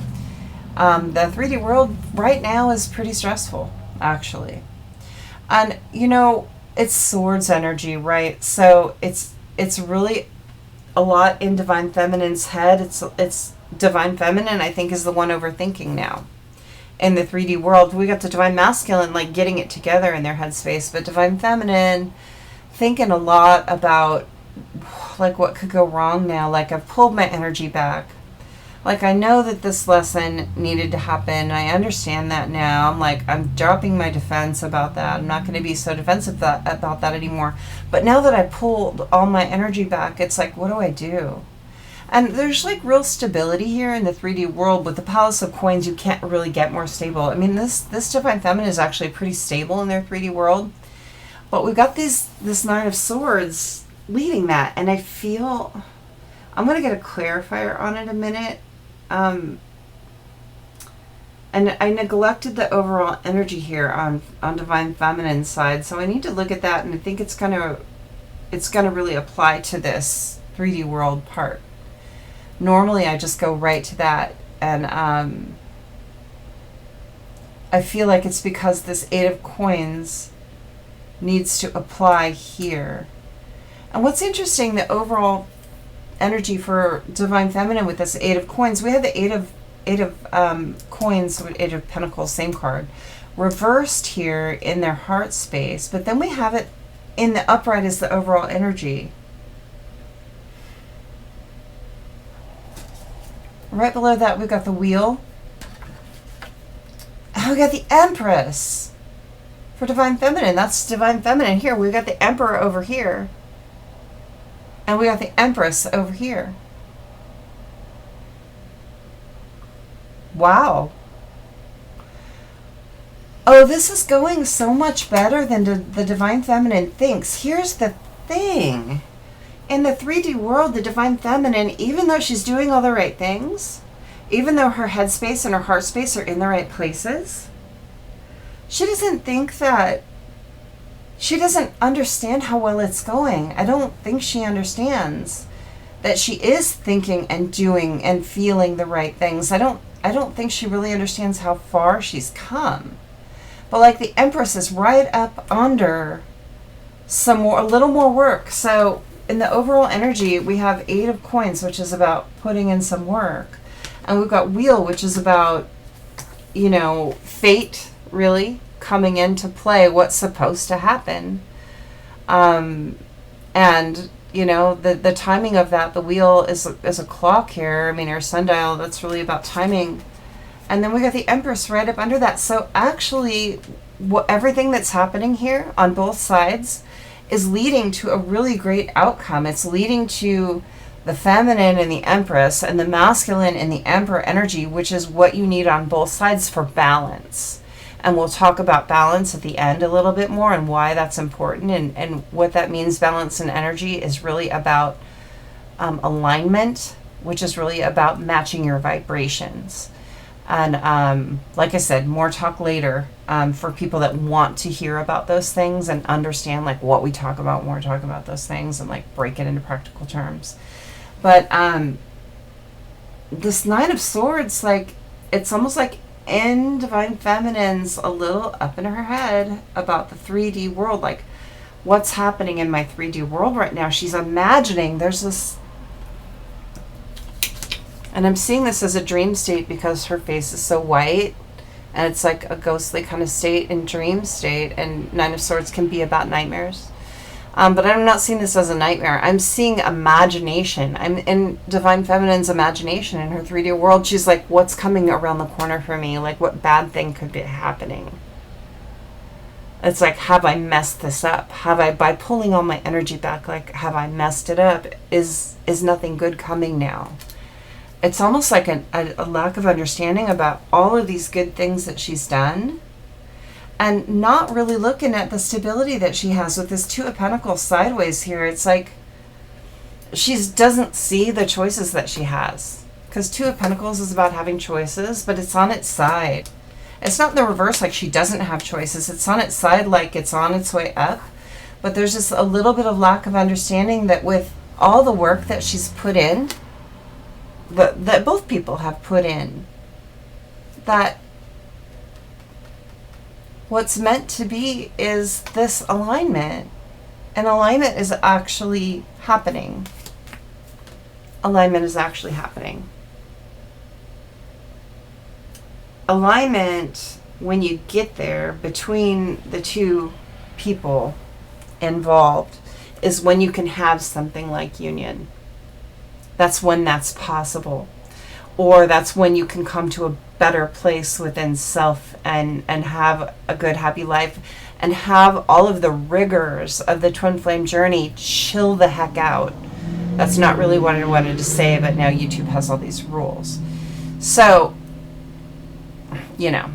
the 3D world right now is pretty stressful, actually. And, you know, it's swords energy, right? So it's really a lot in Divine Feminine's head. It's Divine Feminine, I think, is the one overthinking now. In the 3D world, we got the Divine Masculine, like, getting it together in their headspace. But Divine Feminine, thinking a lot about, like, what could go wrong now. Like, I've pulled my energy back. Like, I know that this lesson needed to happen. I understand that now. I'm dropping my defense about that. I'm not going to be so defensive about that anymore. But now that I pulled all my energy back, it's like, what do I do? And there's like real stability here in the 3D world. With the Palace of Coins, you can't really get more stable. I mean, this Divine Feminine is actually pretty stable in their 3D world. But we've got this Nine of Swords leading that. And I feel, I'm going to get a clarifier on it in a minute. And I neglected the overall energy here on Divine Feminine's side. So I need to look at that, and I think it's gonna really apply to this 3D world part. Normally I just go right to that, and I feel like it's because this Eight of Coins needs to apply here. And what's interesting, the overall energy for Divine Feminine with this Eight of Coins, we have the Eight of Coins, Eight of Pentacles, same card, reversed here in their heart space, but then we have it in the upright as the overall energy. Right below that, we've got the Wheel. And we got the Empress for Divine Feminine. That's Divine Feminine here. We've got the Emperor over here. And we got the Empress over here. Wow. Oh, this is going so much better than the Divine Feminine thinks. Here's the thing. In the 3D world, the Divine Feminine, even though she's doing all the right things, even though her headspace and her heart space are in the right places, she doesn't think that, she doesn't understand how well it's going. I don't think she understands that she is thinking and doing and feeling the right things. I don't think she really understands how far she's come. But like the Empress is right up under a little more work. So in the overall energy, we have Eight of Coins, which is about putting in some work. And we've got Wheel, which is about, fate, really. coming into play, what's supposed to happen. And you know, the timing of that, the wheel is a clock here. I mean, our sundial, that's really about timing. And then we got the Empress right up under that. So actually, everything that's happening here on both sides is leading to a really great outcome. It's leading to the feminine in the Empress and the masculine in the Emperor energy, which is what you need on both sides for balance. And we'll talk about balance at the end a little bit more and why that's important and what that means. Balance and energy is really about alignment, which is really about matching your vibrations. And like I said, more talk later for people that want to hear about those things and understand like what we talk about when we're talking about those things and like break it into practical terms. But this Nine of Swords, like, it's almost like in Divine Feminine's a little up in her head about the 3D world, like what's happening in my 3D world right now. She's imagining there's this, and I'm seeing this as a dream state because her face is so white and it's like a ghostly kind of state in dream state, and Nine of Swords can be about nightmares. But I'm not seeing this as a nightmare. I'm seeing imagination. I'm in Divine Feminine's imagination in her 3D world. She's like, what's coming around the corner for me? Like, what bad thing could be happening? It's like, have I messed this up? Have I, by pulling all my energy back, like, have I messed it up? Is nothing good coming now? It's almost like a lack of understanding about all of these good things that she's done, and not really looking at the stability that she has with this Two of Pentacles sideways here. It's like she doesn't see the choices that she has. Because Two of Pentacles is about having choices, but it's on its side. It's not in the reverse like she doesn't have choices. It's on its side like it's on its way up. But there's just a little bit of lack of understanding that with all the work that she's put in, that both people have put in, that what's meant to be is this alignment. And alignment is actually happening. Alignment is actually happening. Alignment, when you get there between the two people involved, is when you can have something like union. That's when that's possible. Or that's when you can come to a better place within self and have a good, happy life and have all of the rigors of the twin flame journey chill the heck out. That's not really what I wanted to say, but now YouTube has all these rules. So, you know,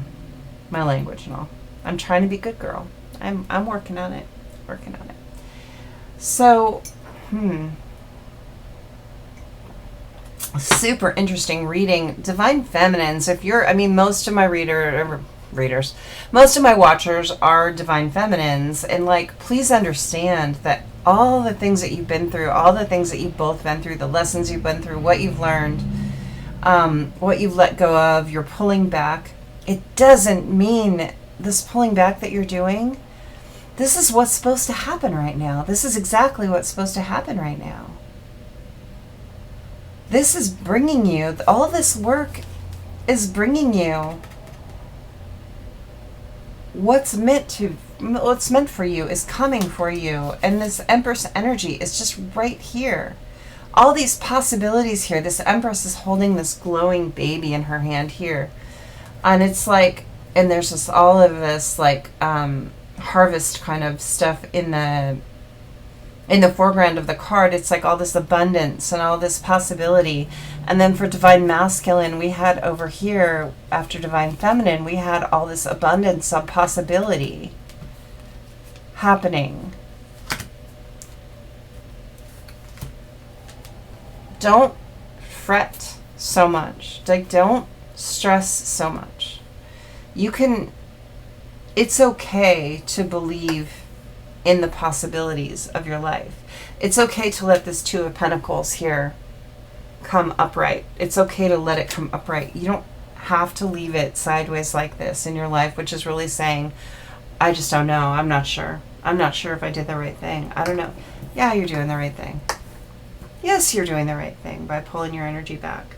my language and all. I'm trying to be a good girl. I'm working on it. Working on it. So, super interesting reading. Divine Feminines, if you're, I mean, most of my readers, most of my watchers are Divine Feminines, and like, please understand that all the things that you've been through, all the things that you've both been through, the lessons you've been through, what you've learned, what you've let go of, you're pulling back, it doesn't mean this pulling back that you're doing, this is what's supposed to happen right now. This is exactly what's supposed to happen right now. This is bringing you, all this work is bringing you what's meant for you is coming for you. And this Empress energy is just right here. All these possibilities here. This Empress is holding this glowing baby in her hand here. And it's like, and there's just all of this like harvest kind of stuff in the foreground of the card. It's like all this abundance and all this possibility. And then for Divine Masculine, we had over here, after Divine Feminine, we had all this abundance of possibility happening. Don't fret so much. Like, don't stress so much. You can, it's okay to believe in the possibilities of your life. It's okay to let this Two of Pentacles here come upright. It's okay to let it come upright. You don't have to leave it sideways like this in your life, which is really saying, I just don't know. I'm not sure. I'm not sure if I did the right thing. I don't know. Yeah, you're doing the right thing. Yes, you're doing the right thing by pulling your energy back.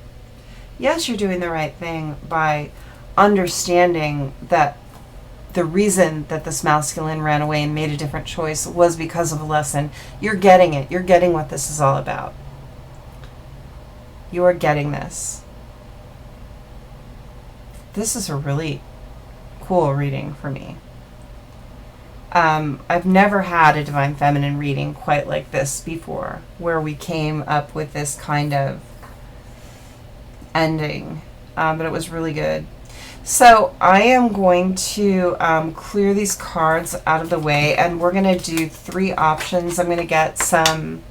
Yes, you're doing the right thing by understanding that the reason that this masculine ran away and made a different choice was because of a lesson. You're getting it. You're getting what this is all about. You are getting this. This is a really cool reading for me. I've never had a Divine Feminine reading quite like this before, where we came up with this kind of ending, but it was really good. So I am going to clear these cards out of the way, and we're going to do 3 options. I'm going to get some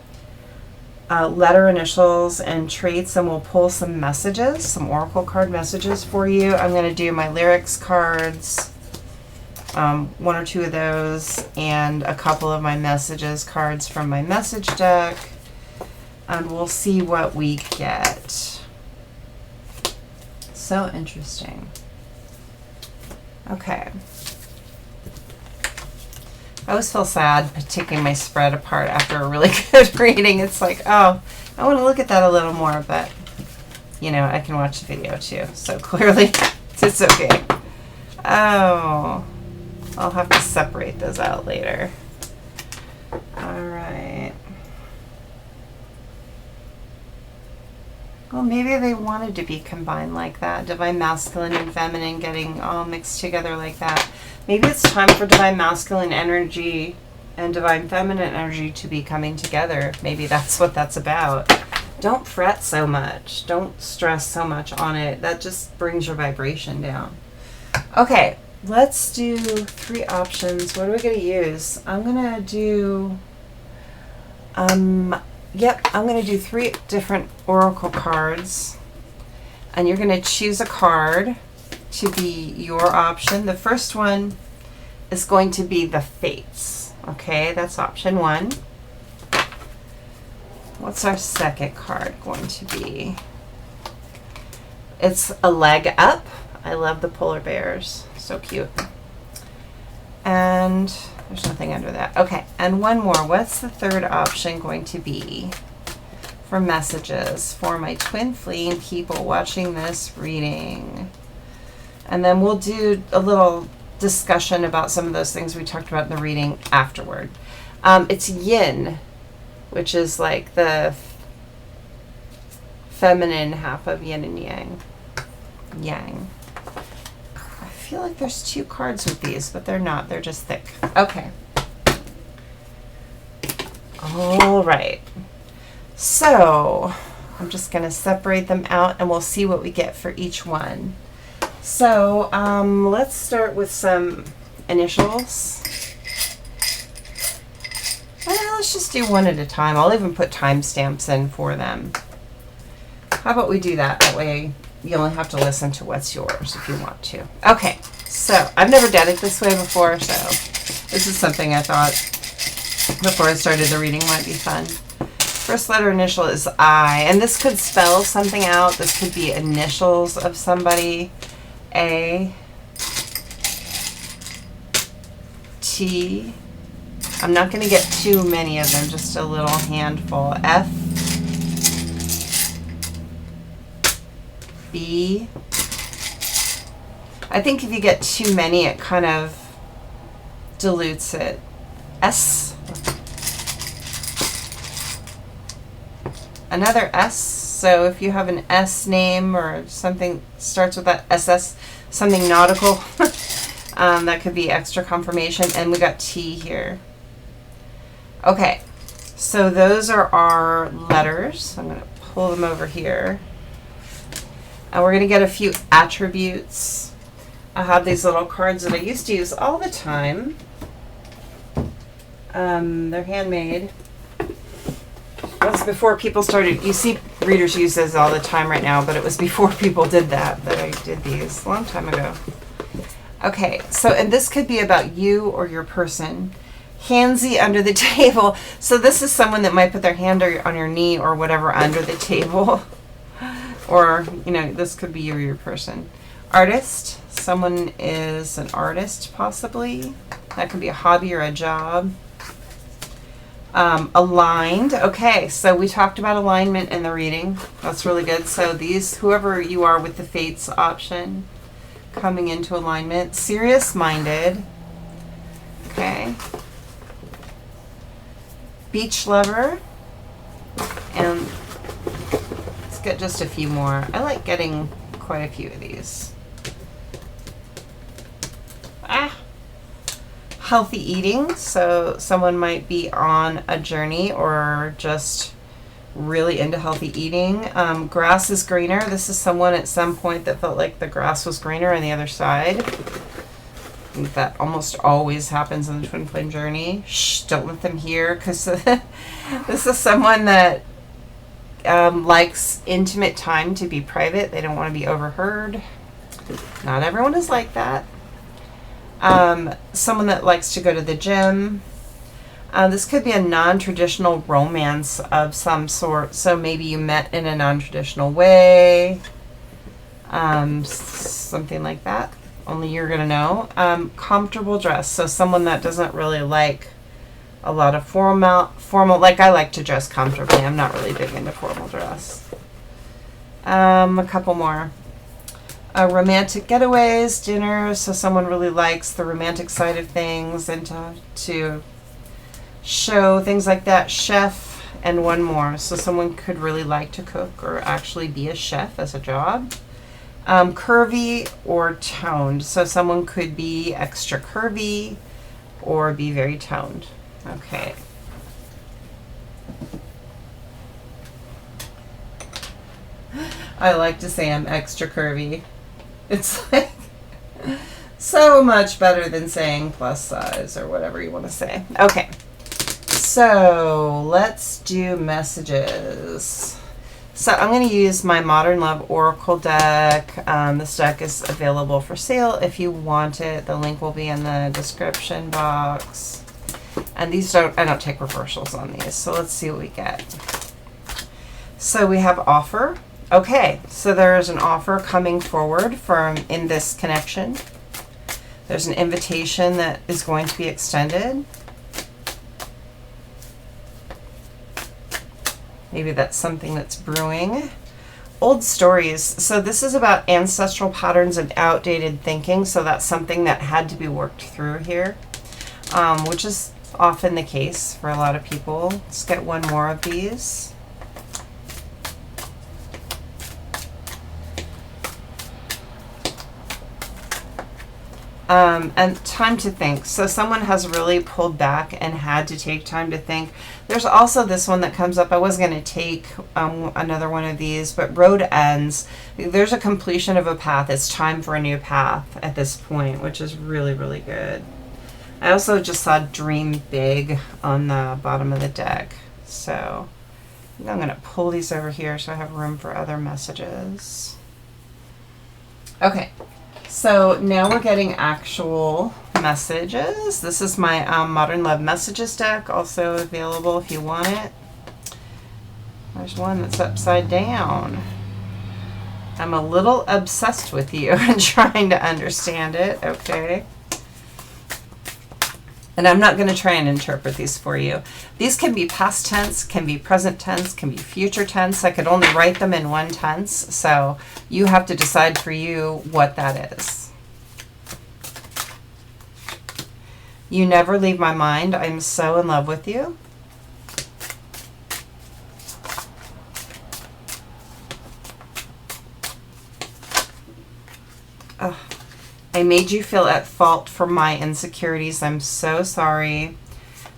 letter initials and traits, and we'll pull some messages, some oracle card messages for you. I'm going to do my lyrics cards, 1 or 2 of those, and a couple of my messages cards from my message deck, and we'll see what we get. So interesting. Okay. I always feel sad taking my spread apart after a really good reading. It's like, oh, I want to look at that a little more, but, you know, I can watch the video too. So clearly, it's okay. Oh, I'll have to separate those out later. All right. Well, maybe they wanted to be combined like that. Divine Masculine and Feminine getting all mixed together like that. Maybe it's time for Divine Masculine energy and Divine Feminine energy to be coming together. Maybe that's what that's about. Don't fret so much. Don't stress so much on it. That just brings your vibration down. Okay, let's do 3 options. What are we going to use? I'm going to do... Yep, I'm going to do 3 different oracle cards, and you're going to choose a card to be your option. The first one is going to be the Fates. Okay, that's option 1. What's our second card going to be? It's a leg up. I love the polar bears. So cute. And there's nothing under that. Okay, and one more. What's the third option going to be for messages for my twin flame people watching this reading? And then we'll do a little discussion about some of those things we talked about in the reading afterward. It's yin, which is like the feminine half of yin and yang. Yang. I feel like there's 2 cards with these, but they're not. They're just thick. Okay. All right. So I'm just going to separate them out, and we'll see what we get for each one. So let's start with some initials. Let's just do one at a time. I'll even put timestamps in for them. How about we do that? That way you only have to listen to what's yours if you want to. Okay, so I've never done it this way before, so this is something I thought before I started the reading might be fun. First letter initial is I, and this could spell something out. This could be initials of somebody. A, T. I'm not going to get too many of them, just a little handful. F, B. I think if you get too many, it kind of dilutes it. S. Another S. So if you have an S name or something starts with that SS, something nautical, that could be extra confirmation. And we got T here. Okay, so those are our letters. I'm going to pull them over here. And we're going to get a few attributes. I have these little cards that I used to use all the time. They're handmade. That's before people started. You see readers use this all the time right now, but it was before people did that I did these a long time ago. Okay, so, and this could be about you or your person. Handsy under the table. So this is someone that might put their hand on your knee or whatever under the table. Or, you know, this could be you or your person. Artist. Someone is an artist, possibly. That could be a hobby or a job. Aligned. Okay, so we talked about alignment in the reading. That's really good. So these, whoever you are with the Fates option, coming into alignment. Serious-minded. Okay. Beach lover. And let's get just a few more. I like getting quite a few of these. Healthy eating. So someone might be on a journey or just really into healthy eating. Grass is greener. This is someone at some point that felt like the grass was greener on the other side. I think that almost always happens in the twin flame journey. Shh, don't let them hear, because this is someone that likes intimate time to be private. They don't want to be overheard. Not everyone is like that. Someone that likes to go to the gym. This could be a non-traditional romance of some sort. So maybe you met in a non-traditional way. Something like that. Only you're going to know. Comfortable dress. So someone that doesn't really like a lot of formal, like I like to dress comfortably. I'm not really big into formal dress. A couple more. Romantic getaways, dinners. So someone really likes the romantic side of things and to show things like that. Chef, and one more. So someone could really like to cook or actually be a chef as a job. Curvy or toned. So someone could be extra curvy or be very toned. Okay. I like to say I'm extra curvy. It's like so much better than saying plus size or whatever you want to say. Okay. So let's do messages. So I'm going to use my Modern Love Oracle deck. This deck is available for sale if you want it. The link will be in the description box. And these I don't take reversals on these. So let's see what we get. So we have offer. Okay, so there is an offer coming forward from in this connection. There's an invitation that is going to be extended. Maybe that's something that's brewing. Old stories. So this is about ancestral patterns and outdated thinking. So that's something that had to be worked through here, which is often the case for a lot of people. Let's get one more of these. And time to think. So someone has really pulled back and had to take time to think. There's also this one that comes up. I was going to take another one of these, but road ends. There's a completion of a path. It's time for a new path at this point, which is really, really good. I also just saw dream big on the bottom of the deck. So I'm going to pull these over here so I have room for other messages. Okay. So now we're getting actual messages. This is my Modern Love Messages deck, also available if you want it. There's one that's upside down. I'm a little obsessed with you and trying to understand it. Okay. And I'm not going to try and interpret these for you. These can be past tense, can be present tense, can be future tense. I could only write them in one tense, so you have to decide for you what that is. You never leave my mind. I'm so in love with you. Ugh. I made you feel at fault for my insecurities. I'm so sorry.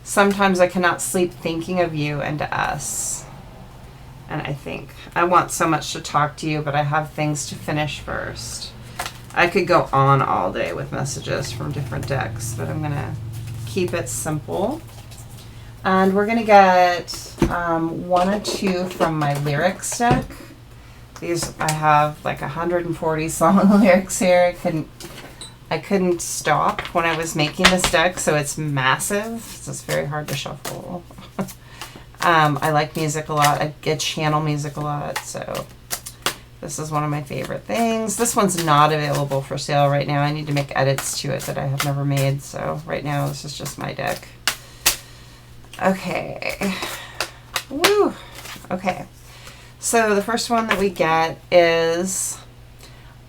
Sometimes I cannot sleep thinking of you and us. And I think I want so much to talk to you, but I have things to finish first. I could go on all day with messages from different decks, but I'm going to keep it simple. And we're going to get one or two from my lyrics deck. These, I have like 140 song lyrics here. I couldn't stop when I was making this deck, so it's massive. So it's very hard to shuffle. I like music a lot. I get channel music a lot, so this is one of my favorite things. This one's not available for sale right now. I need to make edits to it that I have never made, so right now this is just my deck. Okay. Woo! Okay. So the first one that we get is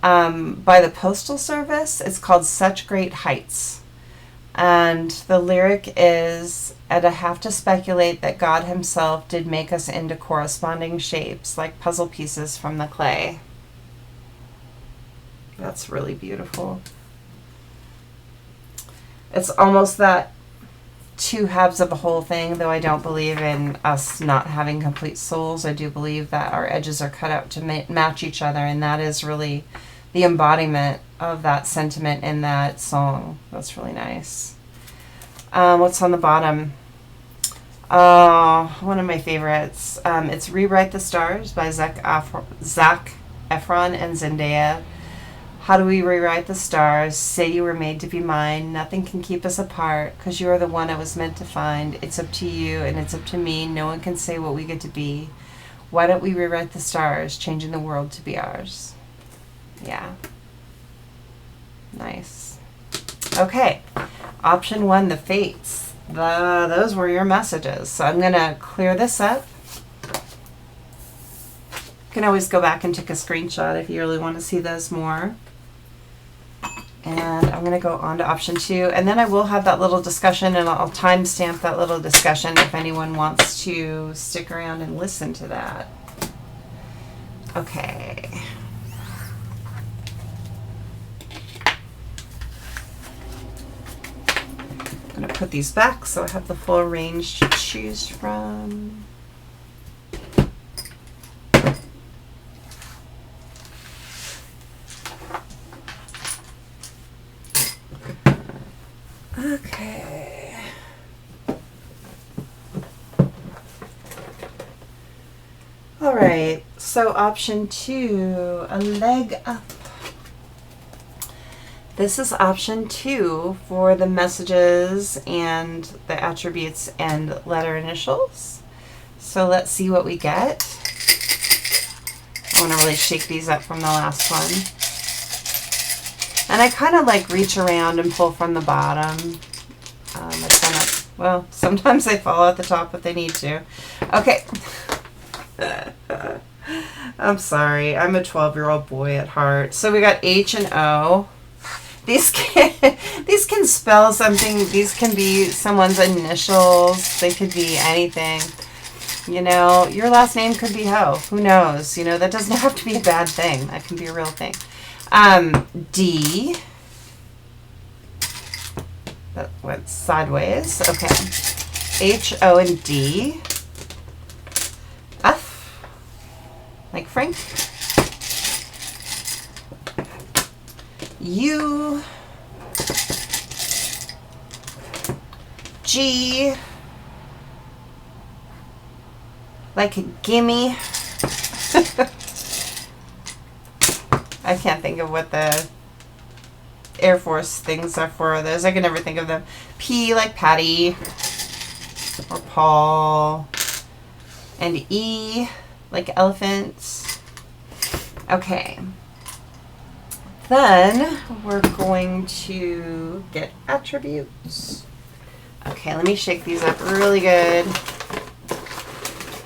by the Postal Service. It's called Such Great Heights. And the lyric is, and I have to speculate that God himself did make us into corresponding shapes, like puzzle pieces from the clay. That's really beautiful. It's almost that two halves of a whole thing, though I don't believe in us not having complete souls. I do believe that our edges are cut out to match each other, and that is really the embodiment of that sentiment in that song. That's really nice. What's on the bottom? Oh, one of my favorites. It's Rewrite the Stars by Zac Efron and Zendaya. How do we rewrite the stars? Say you were made to be mine. Nothing can keep us apart, 'cause you are the one I was meant to find. It's up to you and it's up to me. No one can say what we get to be. Why don't we rewrite the stars, changing the world to be ours? Yeah. Nice. Okay. Option 1, the fates. Those were your messages. So I'm going to clear this up. You can always go back and take a screenshot if you really want to see those more. And I'm going to go on to option 2. And then I will have that little discussion, and I'll timestamp that little discussion if anyone wants to stick around and listen to that. Okay. I'm going to put these back so I have the full range to choose from. Okay. All right. So option 2, a leg up. This is option 2 for the messages and the attributes and letter initials. So let's see what we get. I want to really shake these up from the last one. And I kind of like reach around and pull from the bottom. Well, sometimes they fall at the top if they need to. Okay. I'm sorry. I'm a 12-year-old boy at heart. So we got H and O. These can spell something. These can be someone's initials. They could be anything. You know, your last name could be Ho. Who knows? You know, that doesn't have to be a bad thing. That can be a real thing. D. That went sideways. Okay. H, O, and D. F. Like Frank. U. G. Like a gimme. I can't think of what the Air Force things are for those. I can never think of them. P like Patty or Paul. And E like elephant. Okay. Then we're going to get attributes. Okay, let me shake these up really good.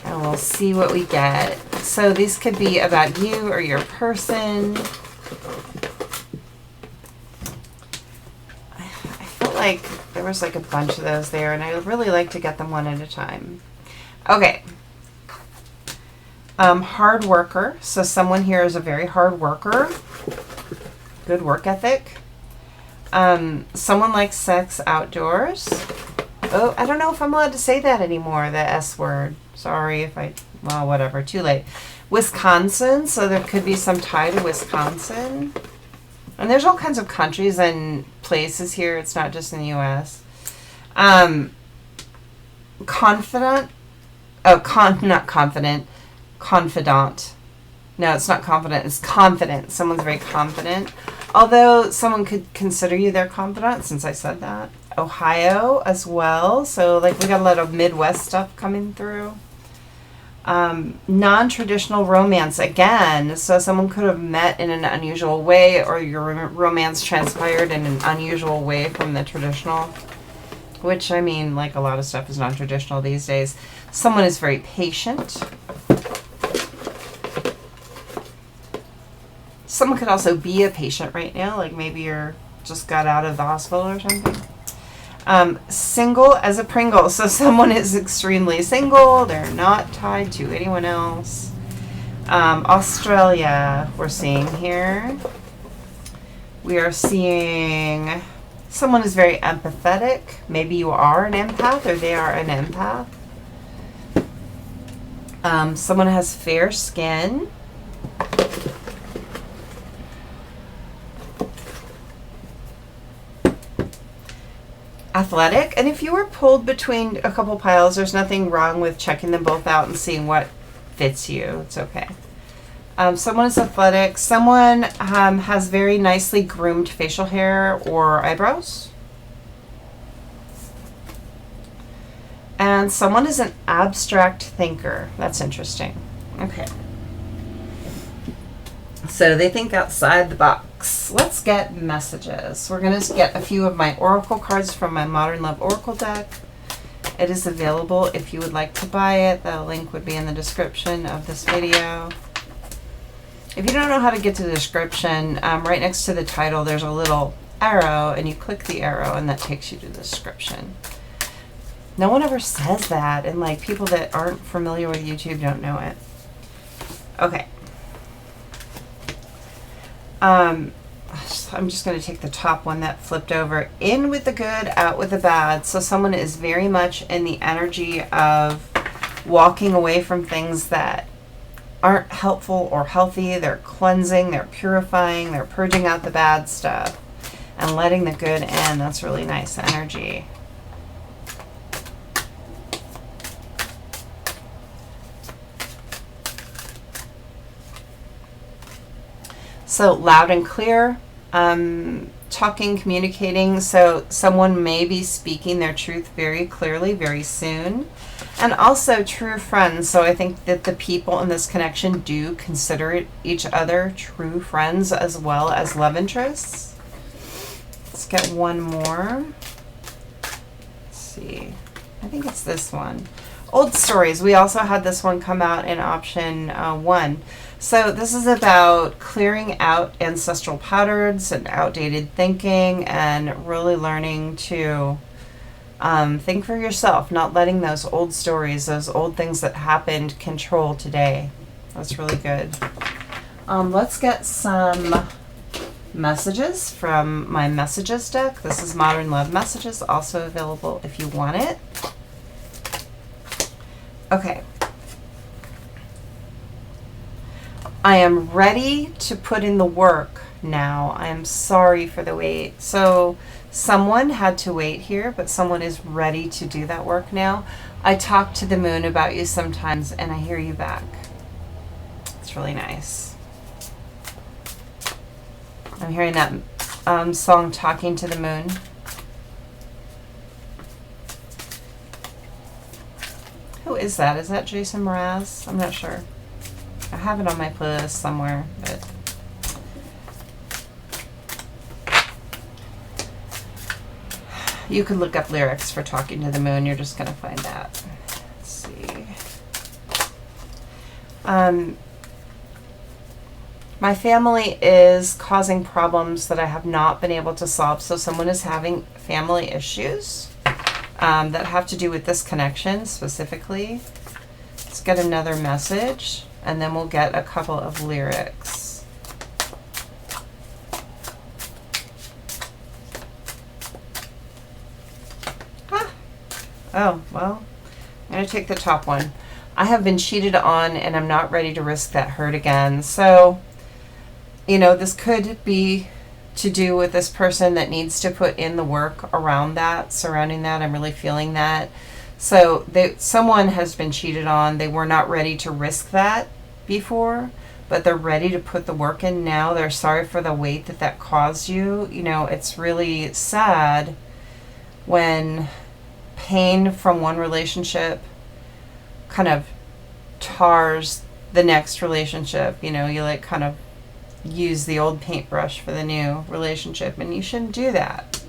And we'll see what we get. So these could be about you or your person. I felt like there was like a bunch of those there, and I would really like to get them one at a time. Okay. Hard worker. So someone here is a very hard worker. Good work ethic. Someone likes sex outdoors. Oh, I don't know if I'm allowed to say that anymore, the S word. Sorry if well, whatever, too late. Wisconsin, so there could be some tie to Wisconsin. And there's all kinds of countries and places here. It's not just in the U.S. Confident. Oh, not confident. Confidant. No, it's not confident. It's confident. Someone's very confident. Although someone could consider you their confidant, since I said that. Ohio as well. So like we got a lot of Midwest stuff coming through. Non-traditional romance again. So someone could have met in an unusual way, or your romance transpired in an unusual way from the traditional. Which, I mean, like a lot of stuff is non-traditional these days. Someone is very patient. Someone could also be a patient right now, like maybe you're just got out of the hospital or something. Single as a Pringle. So someone is extremely single. They're not tied to anyone else. Australia, we're seeing here. We are seeing someone is very empathetic. Maybe you are an empath or they are an empath. Someone has fair skin. Athletic. And if you were pulled between a couple piles, there's nothing wrong with checking them both out and seeing what fits you. It's okay. Someone is athletic. Someone has very nicely groomed facial hair or eyebrows. And someone is an abstract thinker. That's interesting. Okay. So they think outside the box. Let's get messages. We're going to get a few of my oracle cards from my Modern Love Oracle deck. It is available if you would like to buy it. The link would be in the description of this video. If you don't know how to get to the description, right next to the title there's a little arrow, and you click the arrow and that takes you to the description. No one ever says that, and like people that aren't familiar with YouTube don't know it. Okay. I'm just going to take the top one that flipped over. In with the good, out with the bad. So someone is very much in the energy of walking away from things that aren't helpful or healthy. They're cleansing, they're purifying, they're purging out the bad stuff and letting the good in. That's really nice energy. So loud and clear, talking, communicating. So someone may be speaking their truth very clearly, very soon. And also true friends. So I think that the people in this connection do consider each other true friends as well as love interests. Let's get one more. Let's see. I think it's this one. Old stories. We also had this one come out in option 1. So this is about clearing out ancestral patterns and outdated thinking and really learning to think for yourself, not letting those old stories, those old things that happened control today. That's really good. Let's get some messages from my messages deck. This is Modern Love Messages, also available if you want it. Okay. I am ready to put in the work now. I am sorry for the wait. So someone had to wait here, but someone is ready to do that work now. I talk to the moon about you sometimes, and I hear you back. It's really nice. I'm hearing that song, Talking to the Moon. Who is that? Is that Jason Mraz? I'm not sure. I have it on my playlist somewhere, but you could look up lyrics for Talking to the Moon. You're just going to find that. Let's see. My family is causing problems that I have not been able to solve. So someone is having family issues that have to do with this connection specifically. Let's get another message, and then we'll get a couple of lyrics. Oh, well, I'm going to take the top one. I have been cheated on, and I'm not ready to risk that hurt again. So, you know, this could be to do with this person that needs to put in the work around that, surrounding that. I'm really feeling that. So someone has been cheated on. They were not ready to risk that before, but they're ready to put the work in now. They're sorry for the weight that caused you. You know, it's really sad when pain from one relationship kind of tars the next relationship. You know, you like kind of use the old paintbrush for the new relationship, and you shouldn't do that.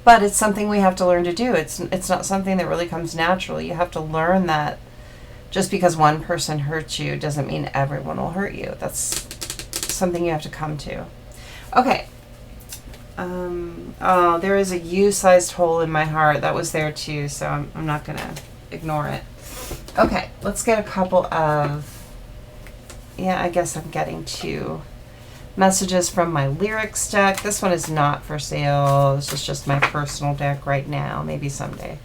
But it's something we have to learn to do. It's not something that really comes naturally. You have to learn that just because one person hurts you doesn't mean everyone will hurt you. That's something you have to come to. Okay. Oh, there is a U-sized hole in my heart. That was there too, so I'm not going to ignore it. Okay, let's get a couple of, yeah, I guess I'm getting 2 messages from my lyrics deck. This one is not for sale. This is just my personal deck right now, maybe someday.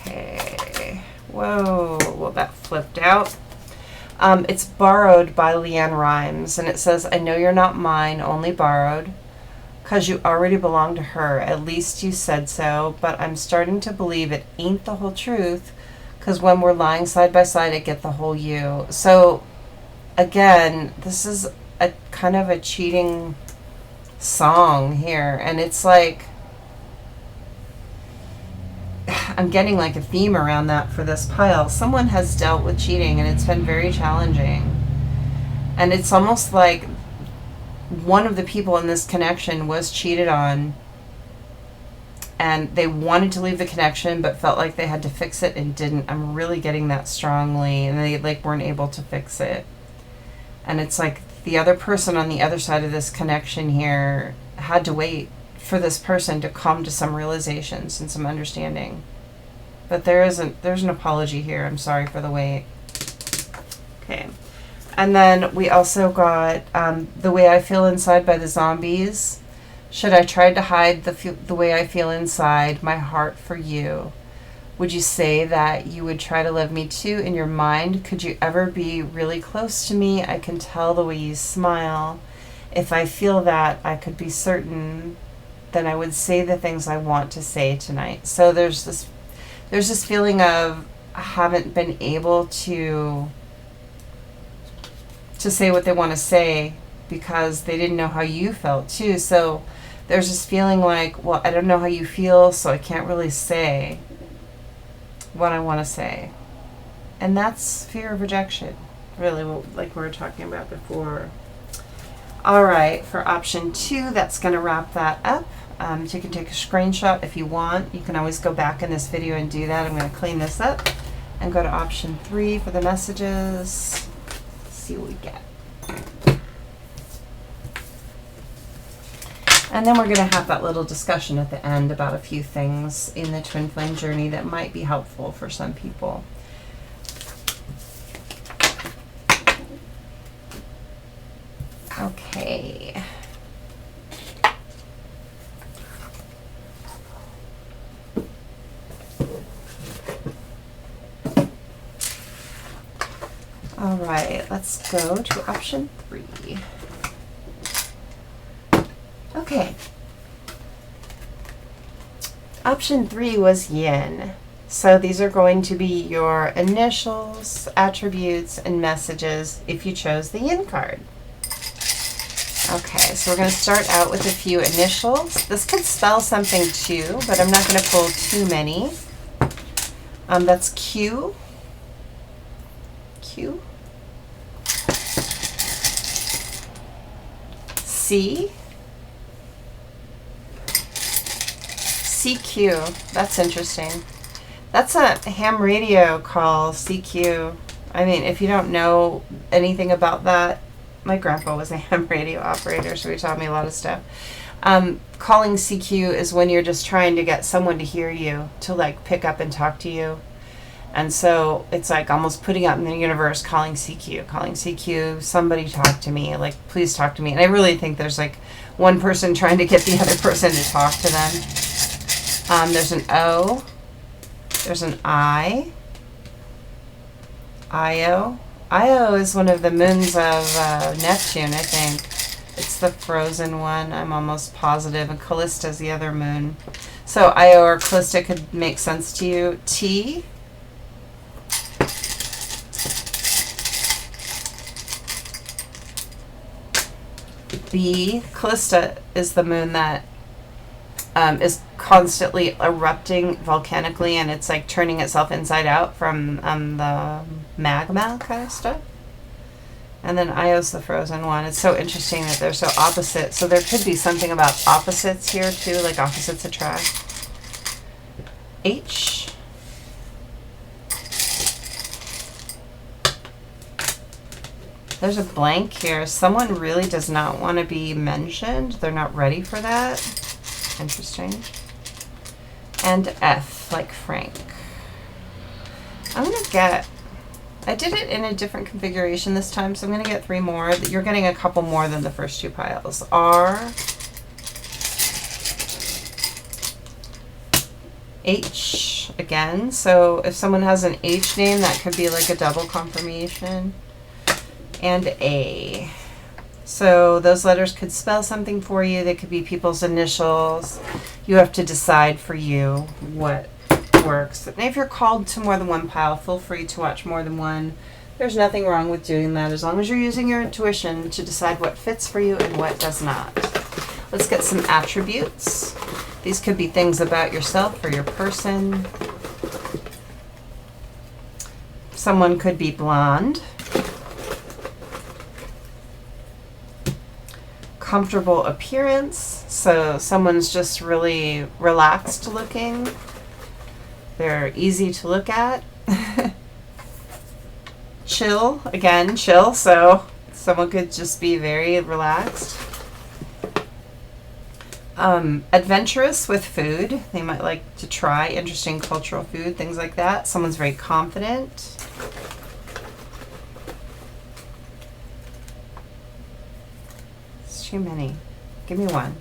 Okay. Whoa, well, that flipped out. It's Borrowed by Leanne Rimes, and it says, I know you're not mine, only borrowed, 'cause you already belong to her. At least you said so, but I'm starting to believe it ain't the whole truth, 'cause when we're lying side by side, I get the whole you. So, again, this is a kind of a cheating song here, and it's like, I'm getting like a theme around that for this pile. Someone has dealt with cheating and it's been very challenging. And it's almost like one of the people in this connection was cheated on and they wanted to leave the connection but felt like they had to fix it and didn't. I'm really getting that strongly, and they like weren't able to fix it. And it's like the other person on the other side of this connection here had to wait for this person to come to some realizations and some understanding. But there's an apology here. I'm sorry for the wait. Okay. And then we also got The Way I Feel Inside by the Zombies. Should I try to hide the way I feel inside, my heart for you? Would you say that you would try to love me too in your mind? Could you ever be really close to me? I can tell the way you smile. If I feel that, I could be certain, then I would say the things I want to say tonight. So there's this feeling of I haven't been able to say what they want to say because they didn't know how you felt too. So there's this feeling like, well, I don't know how you feel, so I can't really say what I want to say. And that's fear of rejection, really, like we were talking about before. All right, for option 2, that's going to wrap that up. You can take a screenshot if you want. You can always go back in this video and do that. I'm going to clean this up and go to option 3 for the messages. Let's see what we get. And then we're going to have that little discussion at the end about a few things in the twin flame journey that might be helpful for some people. Okay. All right, let's go to option 3. Okay. Option 3 was yin. So these are going to be your initials, attributes, and messages if you chose the yin card. Okay, so we're going to start out with a few initials. This could spell something too, but I'm not going to pull too many. That's Q. Q. C. CQ. That's interesting. That's a ham radio call, CQ. I mean, if you don't know anything about that, my grandpa was a ham radio operator, so he taught me a lot of stuff. Calling CQ is when you're just trying to get someone to hear you, to like pick up and talk to you. And so it's like almost putting out in the universe, calling CQ, somebody talk to me, like please talk to me. And I really think there's like one person trying to get the other person to talk to them. There's an O, there's an I, Io. Io is one of the moons of Neptune, I think. It's the frozen one, I'm almost positive, and Callista is the other moon. So Io or Callista could make sense to you. T, B, Callista is the moon that is constantly erupting volcanically, and it's like turning itself inside out from the magma kind of stuff. And then Io's the frozen one. It's so interesting that they're so opposite. So there could be something about opposites here too, like opposites attract. H. There's a blank here. Someone really does not want to be mentioned. They're not ready for that. Interesting. And F, like Frank. I'm going to get... I did it in a different configuration this time, so I'm going to get 3 more. You're getting a couple more than the first 2 piles. R, H again. So if someone has an H name, that could be like a double confirmation. And A. So those letters could spell something for you. They could be people's initials. You have to decide for you what works. And if you're called to more than one pile, feel free to watch more than one. There's nothing wrong with doing that as long as you're using your intuition to decide what fits for you and what does not. Let's get some attributes. These could be things about yourself or your person. Someone could be blonde. Comfortable appearance. So someone's just really relaxed looking. They're easy to look at. Chill, again, chill. So someone could just be very relaxed. Adventurous with food. They might like to try interesting cultural food, things like that. Someone's very confident. It's too many. Give me one.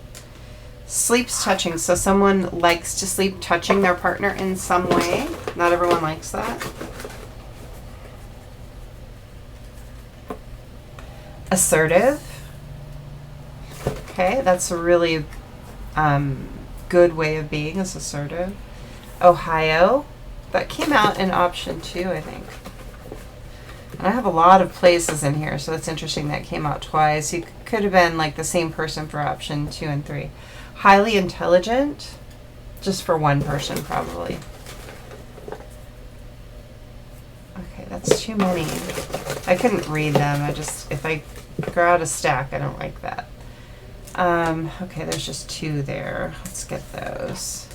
Sleeps touching. So someone likes to sleep touching their partner in some way. Not everyone likes that. Assertive. Okay, that's a really good way of being, is assertive. Ohio. That came out in option 2, I think. And I have a lot of places in here, so it's interesting that came out twice. You could have been like the same person for option 2 and 3. Highly intelligent, just for one person probably. Okay, that's too many. I couldn't read them. If I grow out a stack, I don't like that. Okay, there's just 2 there. Let's get those.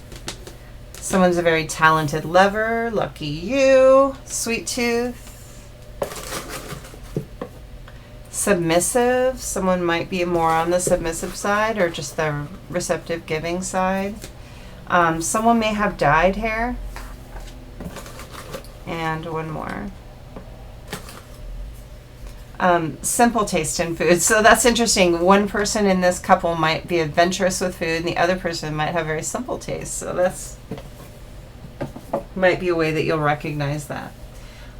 Someone's a very talented lover. Lucky you. Sweet tooth. Submissive. Someone might be more on the submissive side or just the receptive giving side. Someone may have dyed hair. And one more. Simple taste in food. So that's interesting. One person in this couple might be adventurous with food and the other person might have very simple taste. So that's might be a way that you'll recognize that.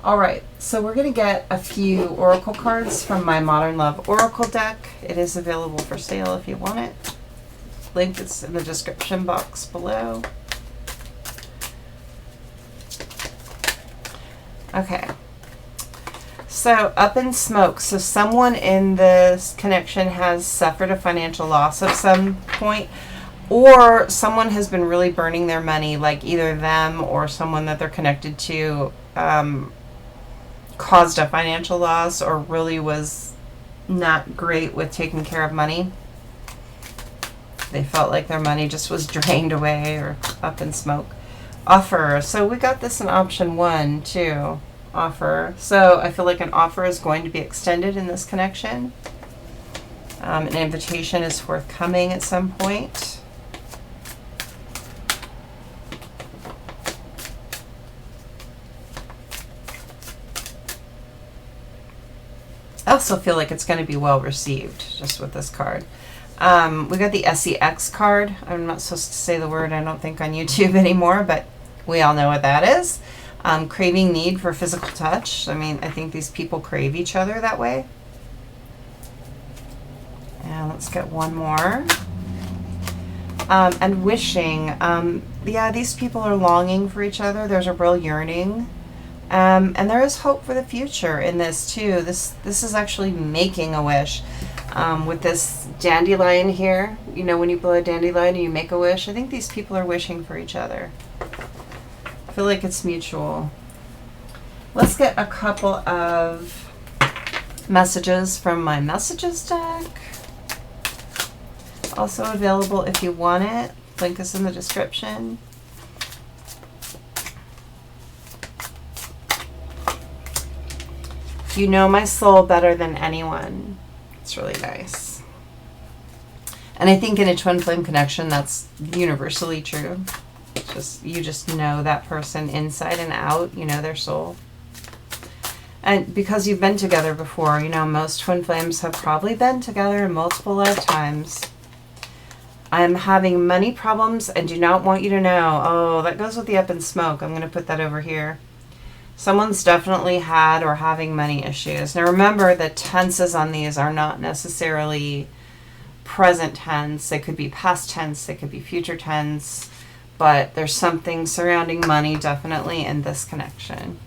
All right, so we're going to get a few oracle cards from my Modern Love Oracle deck. It is available for sale if you want it. Link is in the description box below. Okay. So up in smoke. So someone in this connection has suffered a financial loss of some point, or someone has been really burning their money, like either them or someone that they're connected to caused a financial loss or really was not great with taking care of money. They felt like their money just was drained away or up in smoke. Offer. So we got this in option 1 too. Offer. So I feel like an offer is going to be extended in this connection. An invitation is forthcoming at some point. I also feel like it's going to be well received just with this card. We got the SEX card. I'm not supposed to say the word, I don't think, on YouTube anymore, but we all know what that is. Craving need for physical touch. I mean, I think these people crave each other that way. And let's get one more. And wishing. Yeah, these people are longing for each other. There's a real yearning. And there is hope for the future in this too. This is actually making a wish. With this dandelion here, you know, when you blow a dandelion and you make a wish, I think these people are wishing for each other. I feel like it's mutual. Let's get a couple of messages from my messages deck. Also available if you want it. Link is in the description. You know my soul better than anyone. It's really nice. And I think in a twin flame connection, that's universally true. You just know that person inside and out. You know their soul. And because you've been together before, you know, most twin flames have probably been together in multiple lifetimes. I'm having money problems and do not want you to know. Oh, that goes with the up in smoke. I'm going to put that over here. Someone's definitely had or having money issues. Now remember, the tenses on these are not necessarily present tense. They could be past tense. They could be future tense. But there's something surrounding money definitely in this connection.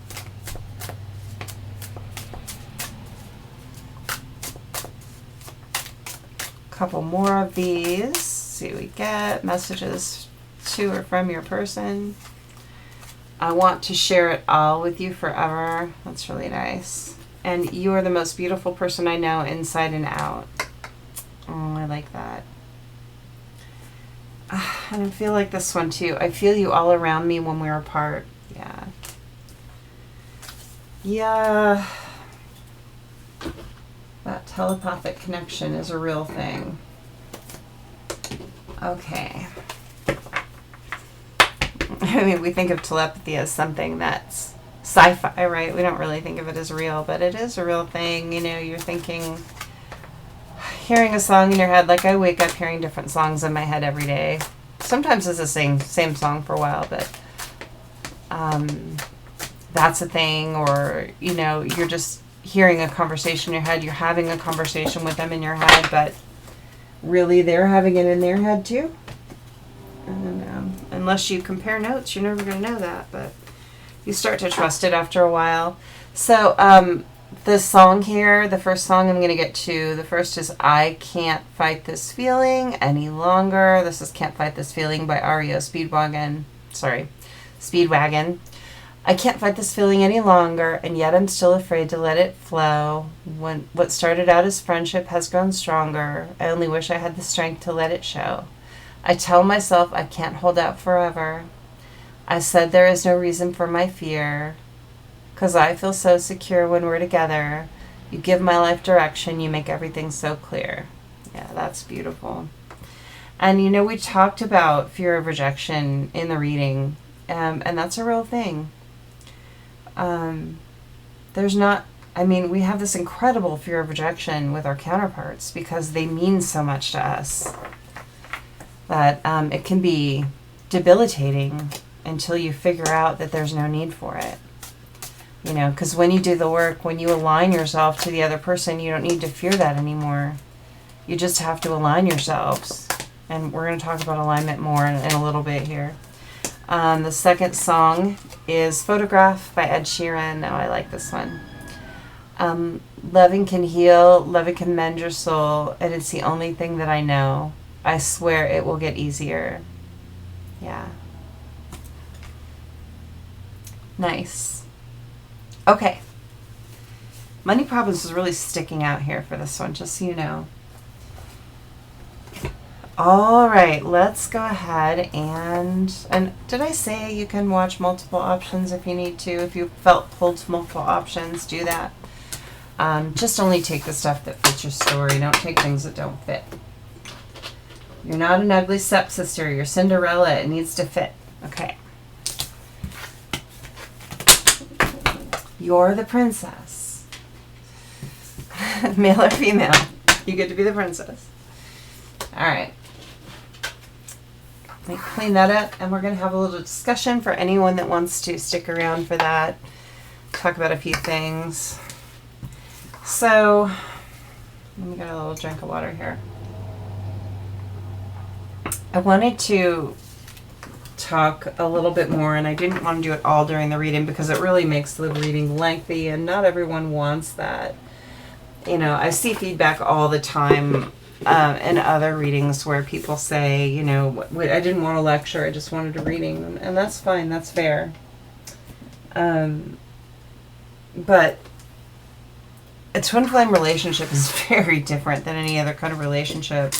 Couple more of these. See what we get. Messages to or from your person. I want to share it all with you forever. That's really nice. And you are the most beautiful person I know inside and out. Oh, I like that. And I feel like this one too. I feel you all around me when we're apart. Yeah. Yeah. That telepathic connection is a real thing. Okay. I mean, we think of telepathy as something that's sci-fi, right? We don't really think of it as real, but it is a real thing. You know, you're thinking, hearing a song in your head, like I wake up hearing different songs in my head every day. Sometimes it's the same song for a while, but that's a thing. Or, you know, you're just hearing a conversation in your head. You're having a conversation with them in your head, but really they're having it in their head too. And unless you compare notes, you're never going to know that, but you start to trust it after a while. So this song here, the first song I'm going to get to, the first is I Can't Fight This Feeling Any Longer. This is Can't Fight This Feeling by REO Speedwagon. I can't fight this feeling any longer, and yet I'm still afraid to let it flow. When what started out as friendship has grown stronger, I only wish I had the strength to let it show. I tell myself I can't hold out forever. I said there is no reason for my fear, 'cause I feel so secure when we're together. You give my life direction, you make everything so clear. Yeah, that's beautiful. And you know, we talked about fear of rejection in the reading, and that's a real thing. We have this incredible fear of rejection with our counterparts because they mean so much to us. But it can be debilitating until you figure out that there's no need for it. You know, because when you do the work, when you align yourself to the other person, you don't need to fear that anymore. You just have to align yourselves. And we're going to talk about alignment more in a little bit here. The second song is Photograph by Ed Sheeran. Oh, I like this one. Loving can heal, loving can mend your soul, and it's the only thing that I know. I swear it will get easier. Yeah. Nice. Okay. Money problems is really sticking out here for this one, just so you know. All right, let's go ahead and did I say you can watch multiple options if you need to? If you felt pulled to multiple options, do that. Just only take the stuff that fits your story. Don't take things that don't fit. You're not an ugly stepsister. You're Cinderella. It needs to fit. Okay. You're the princess. Male or female. You get to be the princess. All right. Let me clean that up, and we're going to have a little discussion for anyone that wants to stick around for that. Talk about a few things. So, let me get a little drink of water here. I wanted to talk a little bit more, and I didn't want to do it all during the reading because it really makes the reading lengthy, and not everyone wants that. You know, I see feedback all the time in other readings where people say, you know, I didn't want a lecture, I just wanted a reading, and that's fine, that's fair. But a twin flame relationship is very different than any other kind of relationship.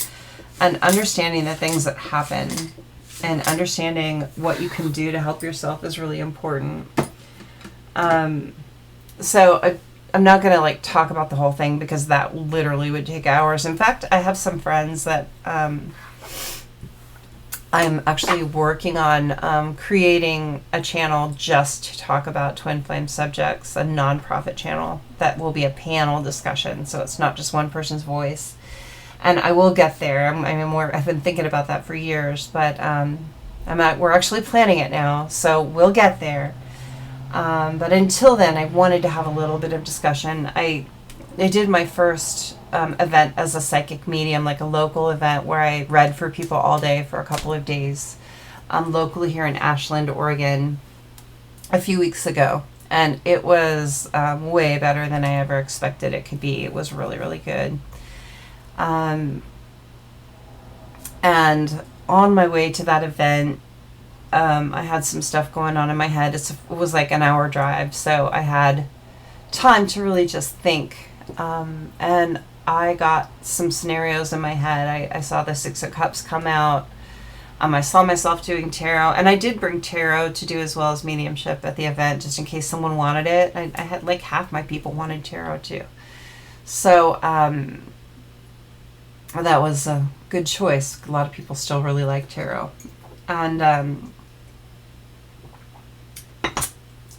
And understanding the things that happen and understanding what you can do to help yourself is really important. So I'm not going to like talk about the whole thing because that literally would take hours. In fact, I have some friends that I'm actually working on creating a channel just to talk about twin flame subjects, a nonprofit channel that will be a panel discussion. So it's not just one person's voice. And I will get there. I've been thinking about that for years, but we're actually planning it now. So we'll get there. But until then, I wanted to have a little bit of discussion. I did my first event as a psychic medium, like a local event where I read for people all day for a couple of days, locally here in Ashland, Oregon, a few weeks ago. And it was way better than I ever expected it could be. It was really, really good. And on my way to that event, I had some stuff going on in my head. It was like an hour drive, so I had time to really just think. And I got some scenarios in my head. I saw the Six of Cups come out. I saw myself doing tarot, and I did bring tarot to do as well as mediumship at the event, just in case someone wanted it. I had like half my people wanted tarot too. So that was a good choice. A lot of people still really like tarot. And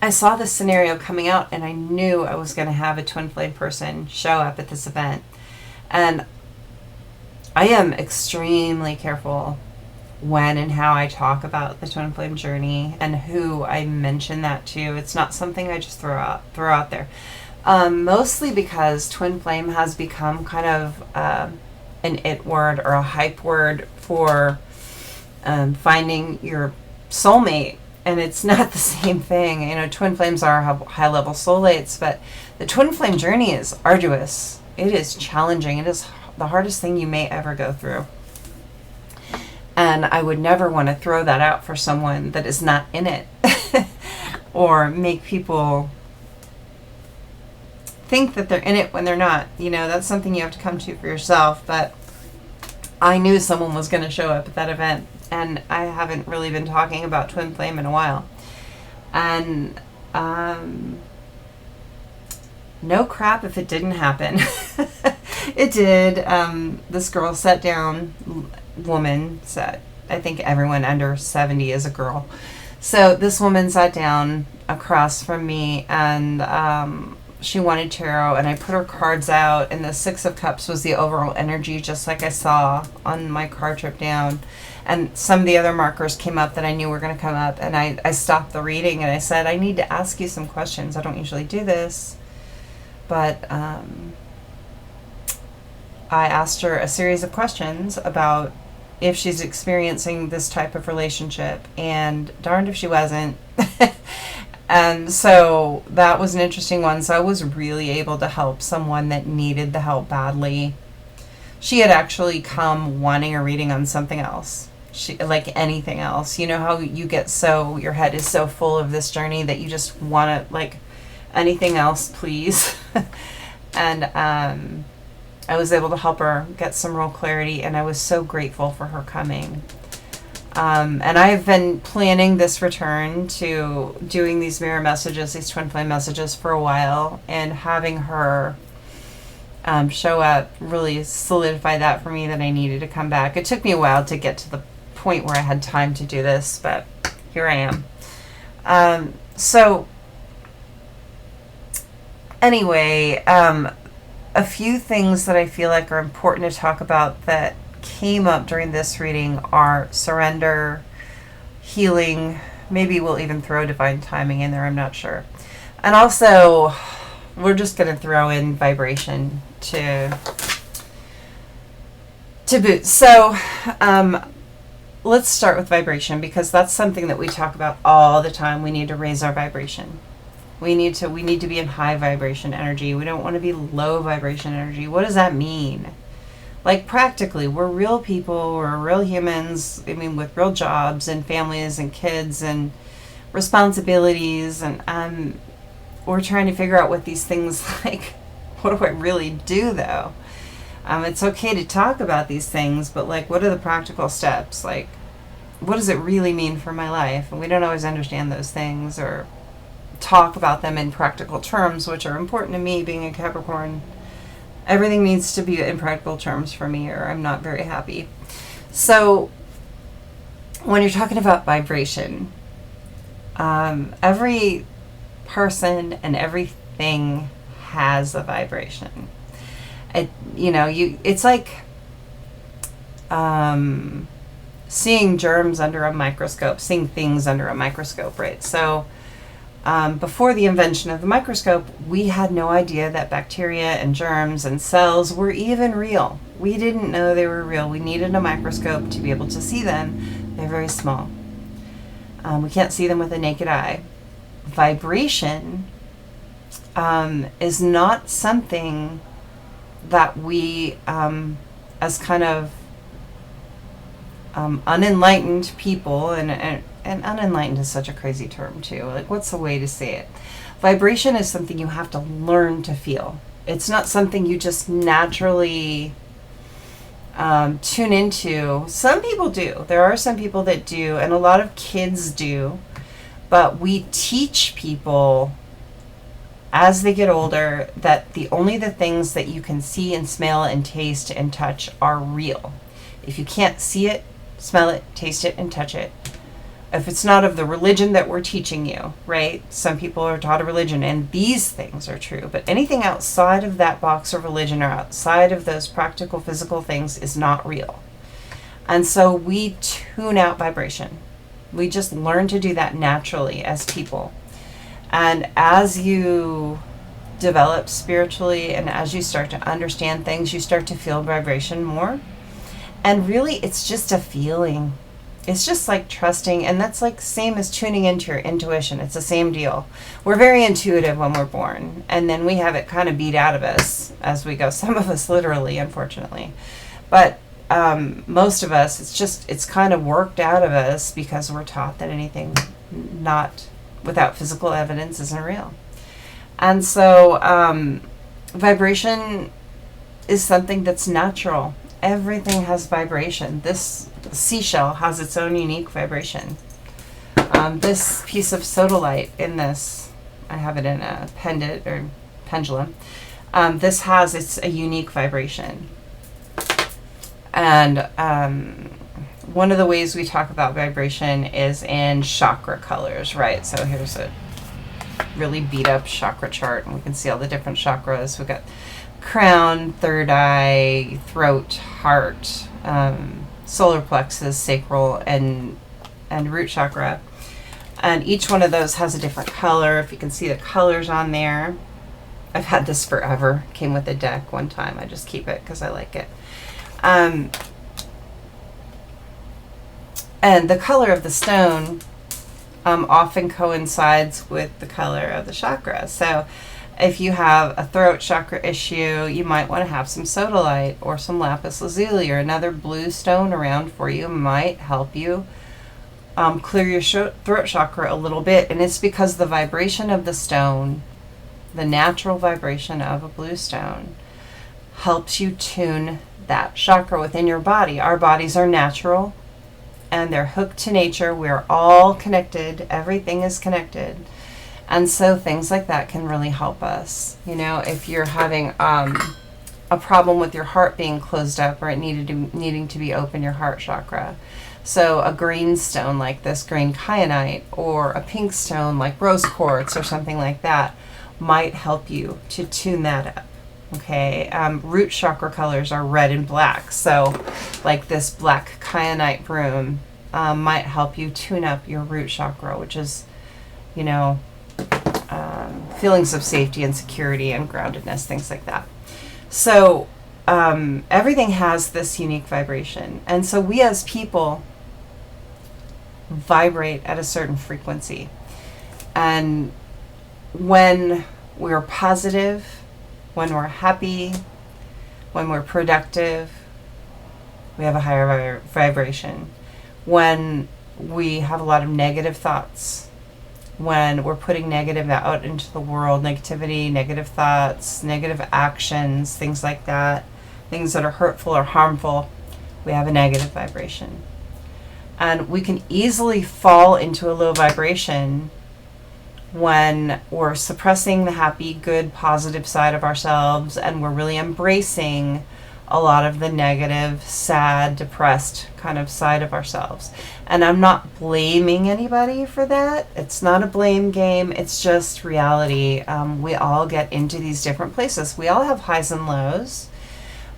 I saw this scenario coming out, and I knew I was going to have a twin flame person show up at this event. And I am extremely careful when and how I talk about the twin flame journey and who I mention that to. It's not something I just throw out there. Mostly because twin flame has become kind of an it word or a hype word for finding your soulmate. And it's not the same thing. You know, twin flames are high-level soulmates, but the twin flame journey is arduous. It is challenging. It is the hardest thing you may ever go through. And I would never want to throw that out for someone that is not in it or make people think that they're in it when they're not. You know, that's something you have to come to for yourself. But I knew someone was going to show up at that event. And I haven't really been talking about twin flame in a while. And no crap if it didn't happen. It did. This girl sat down, I think everyone under 70 is a girl. So this woman sat down across from me, and she wanted tarot, and I put her cards out, and the Six of Cups was the overall energy, just like I saw on my card trip down. And some of the other markers came up that I knew were going to come up, and I stopped the reading, and I said, I need to ask you some questions. I don't usually do this, but I asked her a series of questions about if she's experiencing this type of relationship, and darned if she wasn't. And so that was an interesting one. So I was really able to help someone that needed the help badly. She had actually come wanting a reading on something else. Like anything else. You know how you get so, your head is so full of this journey that you just want to, like, anything else, please. And I was able to help her get some real clarity, and I was so grateful for her coming. And I've been planning this return to doing these mirror messages, these twin flame messages, for a while, and having her show up really solidified that for me, that I needed to come back. It took me a while to get to the point where I had time to do this, but here I am. So anyway, a few things that I feel like are important to talk about that came up during this reading are surrender, healing, maybe we'll even throw divine timing in there, I'm not sure. And also, we're just going to throw in vibration to boot. So let's start with vibration, because that's something that we talk about all the time. We need to raise our vibration. We need to be in high vibration energy. We don't want to be low vibration energy. What does that mean? Like, practically, we're real people, we're real humans, I mean, with real jobs and families and kids and responsibilities, and we're trying to figure out what these things, like, what do I really do, though? It's okay to talk about these things, but, like, what are the practical steps? Like, what does it really mean for my life? And we don't always understand those things or talk about them in practical terms, which are important to me being a Capricorn. Everything needs to be in practical terms for me, or I'm not very happy. So when you're talking about vibration, every person and everything has a vibration. It's like seeing germs under a microscope, seeing things under a microscope, right? So before the invention of the microscope, we had no idea that bacteria and germs and cells were even real. We didn't know they were real. We needed a microscope to be able to see them. They're very small. We can't see them with the naked eye. Vibration is not something that we, as kind of unenlightened people, and unenlightened is such a crazy term too. Like, what's the way to say it? Vibration is something you have to learn to feel. It's not something you just naturally tune into. Some people do. There are some people that do, and a lot of kids do. But we teach people as they get older that only the things that you can see and smell and taste and touch are real. If you can't see it, smell it, taste it, and touch it, if it's not of the religion that we're teaching you, right? Some people are taught a religion, and these things are true. But anything outside of that box of religion or outside of those practical physical things is not real. And so we tune out vibration. We just learn to do that naturally as people. And as you develop spiritually and as you start to understand things, you start to feel vibration more. And really, it's just a feeling. It's just like trusting, and that's like same as tuning into your intuition. It's the same deal. We're very intuitive when we're born, and then we have it kind of beat out of us as we go. Some of us literally, unfortunately. But most of us, it's kind of worked out of us because we're taught that anything not without physical evidence isn't real. And so vibration is something that's natural. Everything has vibration. This seashell has its own unique vibration. This piece of sodalite in this, I have it in a pendant or pendulum. This has a unique vibration. And one of the ways we talk about vibration is in chakra colors, right? So here's a really beat up chakra chart, and we can see all the different chakras. We've got crown, third eye, throat, heart, solar plexus, sacral, and root chakra. And each one of those has a different color. If you can see the colors on there. I've had this forever. Came with a deck one time. I just keep it because I like it. And the color of the stone often coincides with the color of the chakra. So if you have a throat chakra issue, you might want to have some sodalite or some lapis lazuli or another blue stone around for you. Might help you clear your throat chakra a little bit. And it's because the vibration of the stone, the natural vibration of a blue stone, helps you tune that chakra within your body. Our bodies are natural and they're hooked to nature. We're all connected. Everything is connected. And so things like that can really help us. You know, if you're having a problem with your heart being closed up or it needing to be open, your heart chakra. So a green stone like this, green kyanite, or a pink stone like rose quartz or something like that might help you to tune that up. Okay, root chakra colors are red and black. So like this black kyanite broom might help you tune up your root chakra, which is, you know, feelings of safety and security and groundedness, things like that. So everything has this unique vibration. And so we as people vibrate at a certain frequency. And when we're positive, when we're happy, when we're productive, we have a higher vibration. When we have a lot of negative thoughts, when we're putting negative out into the world, negativity, negative thoughts, negative actions, things like that, things that are hurtful or harmful, we have a negative vibration. And we can easily fall into a low vibration when we're suppressing the happy, good, positive side of ourselves and we're really embracing a lot of the negative, sad, depressed kind of side of ourselves. And I'm not blaming anybody for that. It's not a blame game. It's just reality. We all get into these different places. We all have highs and lows.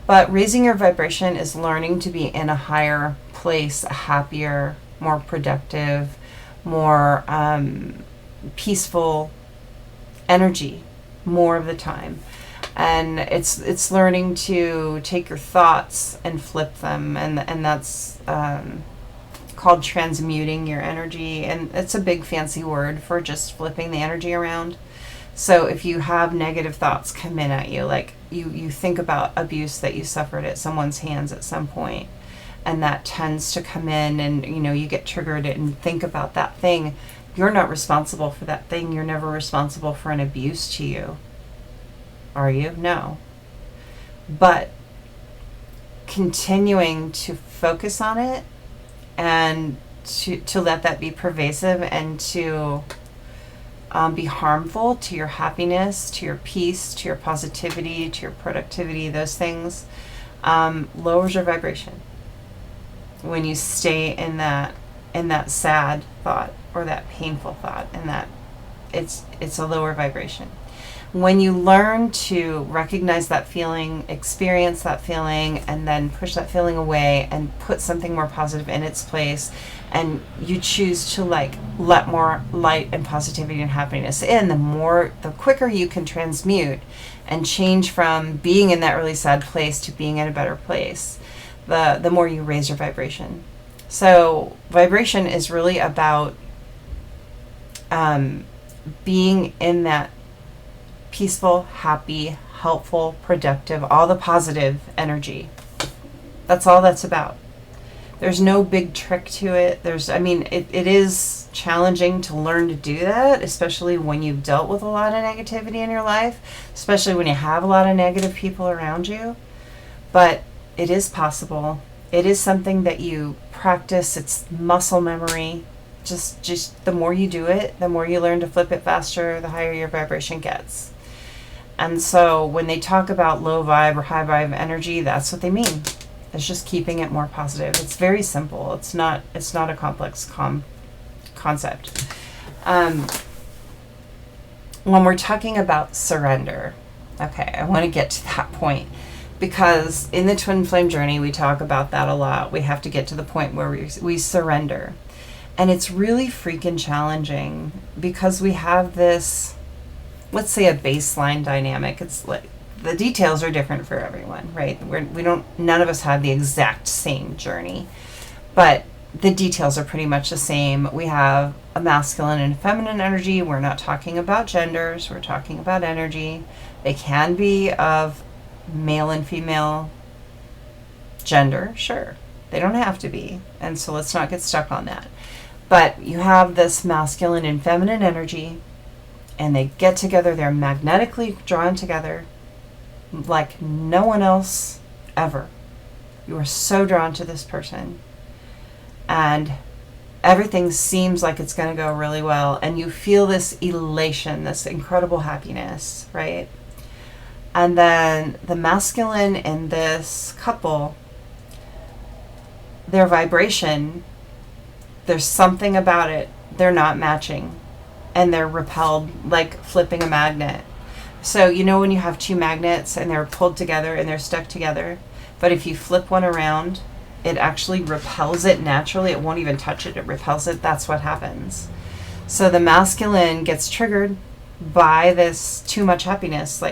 But raising your vibration is learning to be in a higher place, a happier, more productive, more peaceful energy more of the time. And it's learning to take your thoughts and flip them, and that's called transmuting your energy, and it's a big fancy word for just flipping the energy around. So if you have negative thoughts come in at you, like you think about abuse that you suffered at someone's hands at some point, and that tends to come in, and you get triggered and think about that thing, you're not responsible for that thing. You're never responsible for an abuse to you. Are you? No. But continuing to focus on it and to let that be pervasive and to be harmful to your happiness, to your peace, to your positivity, to your productivity, those things, lowers your vibration. When you stay in that sad thought or that painful thought, and that it's a lower vibration. When you learn to recognize that feeling, experience that feeling, and then push that feeling away and put something more positive in its place, and you choose to let more light and positivity and happiness in, the quicker you can transmute and change from being in that really sad place to being in a better place, the more you raise your vibration. So vibration is really about being in that peaceful, happy, helpful, productive, all the positive energy. That's all that's about. There's no big trick to it. It is challenging to learn to do that, especially when you've dealt with a lot of negativity in your life, especially when you have a lot of negative people around you. But it is possible. It is something that you practice. It's muscle memory. Just the more you do it, the more you learn to flip it faster, the higher your vibration gets. And so when they talk about low vibe or high vibe energy, that's what they mean. It's just keeping it more positive. It's very simple. It's not a complex concept. When we're talking about surrender, okay, I want to get to that point, because in the twin flame journey, we talk about that a lot. We have to get to the point where we surrender. And it's really freaking challenging because we have this, let's say, a baseline dynamic. It's like the details are different for everyone, right? None of us have the exact same journey, but the details are pretty much the same. We have a masculine and feminine energy. We're not talking about genders. We're talking about energy. They can be of male and female gender, sure. They don't have to be. And so let's not get stuck on that. But you have this masculine and feminine energy, and they get together. They're magnetically drawn together like no one else ever. You are so drawn to this person, and everything seems like it's going to go really well, and you feel this elation, this incredible happiness, right? And then the masculine in this couple, their vibration, there's something about it, they're not matching, and they're repelled like flipping a magnet. So when you have two magnets and they're pulled together and they're stuck together, but if you flip one around, it actually repels it naturally. It won't even touch it, it repels it. That's what happens. So the masculine gets triggered by this too much happiness,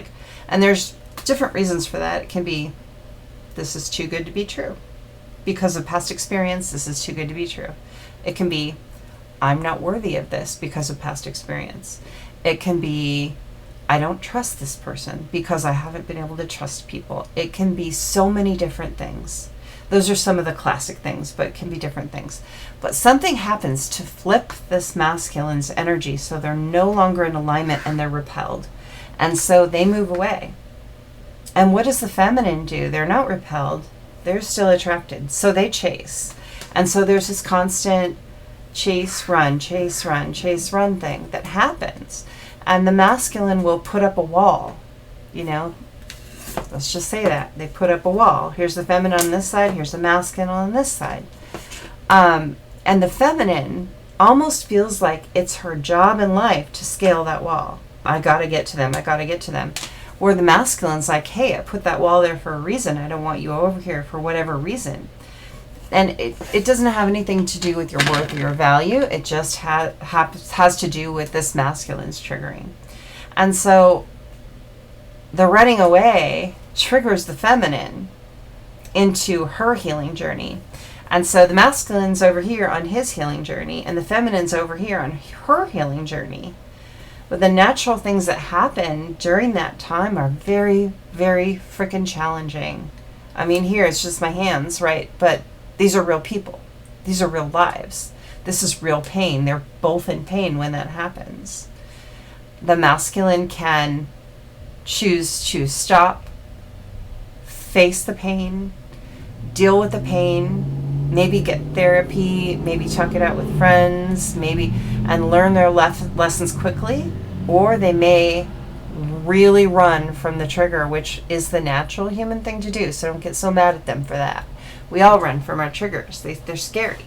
and there's different reasons for that. It can be, this is too good to be true. Because of past experience, this is too good to be true. It can be, I'm not worthy of this because of past experience. It can be, I don't trust this person because I haven't been able to trust people. It can be so many different things. Those are some of the classic things, but it can be different things. But something happens to flip this masculine's energy so they're no longer in alignment and they're repelled. And so they move away. And what does the feminine do? They're not repelled. They're still attracted. So they chase. And so there's this constant chase, run, chase, run, chase, run thing that happens. And the masculine will put up a wall, you know. Let's just say that. They put up a wall. Here's the feminine on this side, here's the masculine on this side. And the feminine almost feels like it's her job in life to scale that wall. I gotta get to them, I gotta get to them. Where the masculine's like, hey, I put that wall there for a reason. I don't want you over here for whatever reason. And it doesn't have anything to do with your worth or your value. It just has to do with this masculine's triggering. And so the running away triggers the feminine into her healing journey. And so the masculine's over here on his healing journey, and the feminine's over here on her healing journey. But the natural things that happen during that time are very, very freaking challenging. I mean, here it's just my hands, right? But these are real people. These are real lives. This is real pain. They're both in pain when that happens. The masculine can choose to stop, face the pain, deal with the pain, maybe get therapy, maybe talk it out with friends, maybe, and learn their lessons quickly, or they may really run from the trigger, which is the natural human thing to do. So don't get so mad at them for that. We all run from our triggers. They're scary.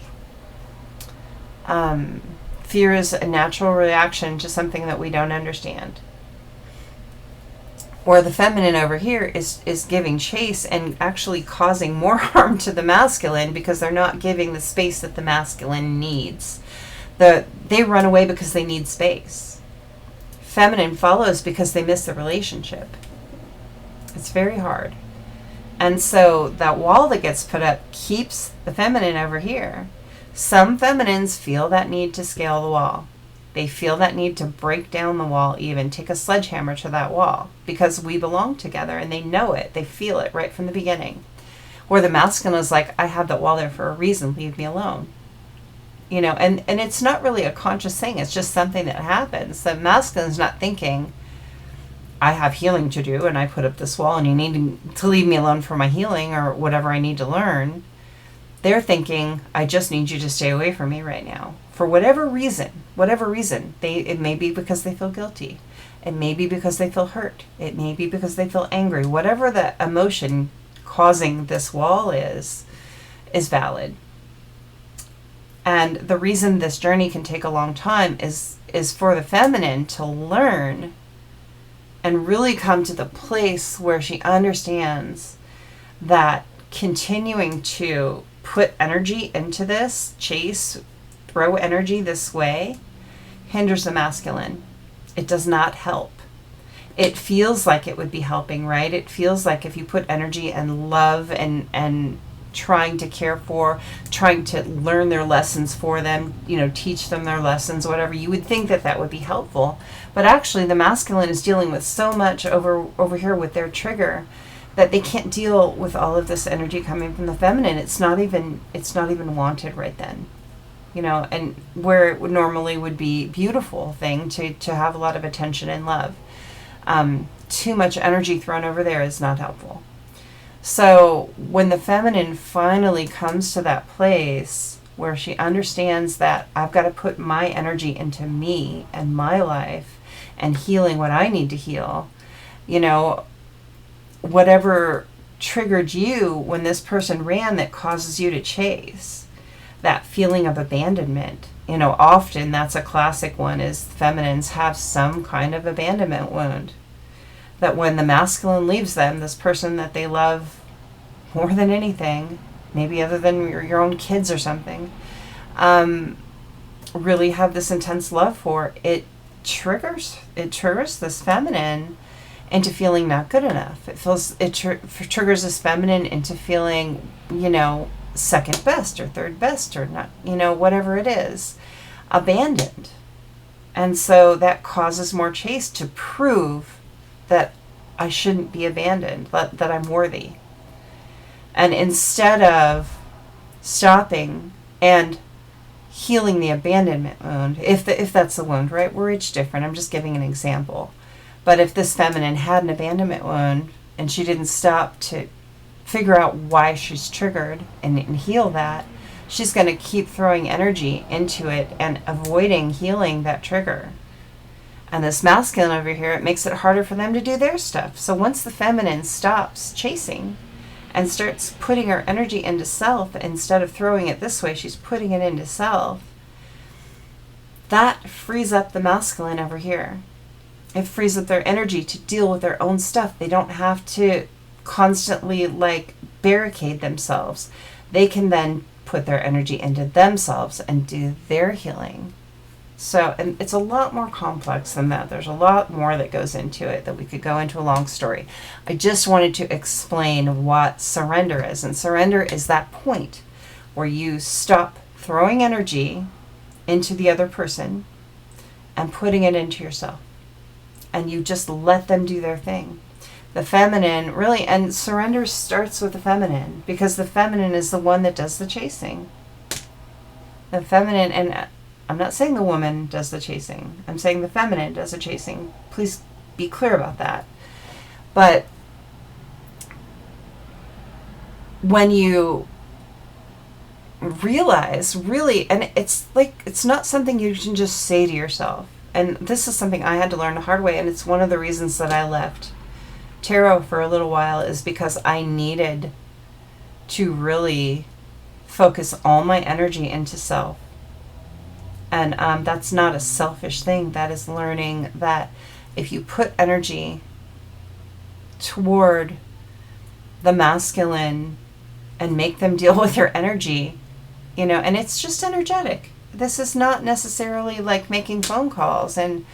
Fear is a natural reaction to something that we don't understand. Or the feminine over here is giving chase and actually causing more harm to the masculine because they're not giving the space that the masculine needs. They run away because they need space. Feminine follows because they miss the relationship. It's very hard. And so that wall that gets put up keeps the feminine over here. Some feminines feel that need to scale the wall. They feel that need to break down the wall, even take a sledgehammer to that wall, because we belong together and they know it. They feel it right from the beginning. Where the masculine is like, I have that wall there for a reason, leave me alone. You know, and it's not really a conscious thing. It's just something that happens. The masculine's not thinking, I have healing to do and I put up this wall and you need to leave me alone for my healing or whatever I need to learn. They're thinking, I just need you to stay away from me right now. For whatever reason, it may be because they feel guilty. It may be because they feel hurt. It may be because they feel angry. Whatever the emotion causing this wall is valid. And the reason this journey can take a long time is for the feminine to learn and really come to the place where she understands that continuing to put energy into this, chase, throw energy this way, hinders the masculine. It does not help. It feels like it would be helping, right? It feels like if you put energy and love and trying to care for, trying to learn their lessons for them, you know, teach them their lessons, whatever, you would think that that would be helpful. But actually the masculine is dealing with so much over here with their trigger that they can't deal with all of this energy coming from the feminine. It's not even wanted right then. You know, and where it would normally would be a beautiful thing to have a lot of attention and love. Too much energy thrown over there is not helpful. So when the feminine finally comes to that place where she understands that I've got to put my energy into me and my life and healing what I need to heal, you know, whatever triggered you when this person ran that causes you to chase, that feeling of abandonment, you know, often that's a classic one, is feminines have some kind of abandonment wound. That when the masculine leaves them, this person that they love more than anything, maybe other than your own kids or something, really have this intense love for, it triggers this feminine into feeling not good enough. It triggers this feminine into feeling, you know, second best or third best or not, you know, whatever it is, abandoned. And so that causes more chase to prove that I shouldn't be abandoned, that I'm worthy. And instead of stopping and healing the abandonment wound, if that's the wound, right? We're each different. I'm just giving an example. But if this feminine had an abandonment wound and she didn't stop to figure out why she's triggered and heal that, she's going to keep throwing energy into it and avoiding healing that trigger. And this masculine over here, it makes it harder for them to do their stuff. So once the feminine stops chasing and starts putting her energy into self, instead of throwing it this way, she's putting it into self, that frees up the masculine over here. It frees up their energy to deal with their own stuff. They don't have to constantly like barricade themselves. They can then put their energy into themselves and do their healing. So, and it's a lot more complex than that. There's a lot more that goes into it that we could go into a long story. I just wanted to explain what surrender is. And surrender is that point where you stop throwing energy into the other person and putting it into yourself. And you just let them do their thing. The feminine, really, and surrender starts with the feminine, because the feminine is the one that does the chasing. The feminine, and I'm not saying the woman does the chasing. I'm saying the feminine does the chasing. Please be clear about that. But when you realize, really, and it's like, it's not something you can just say to yourself. And this is something I had to learn the hard way, and it's one of the reasons that I left tarot for a little while, is because I needed to really focus all my energy into self. And that's not a selfish thing. That is learning that if you put energy toward the masculine and make them deal with your energy, you know, and it's just energetic. This is not necessarily like making phone calls and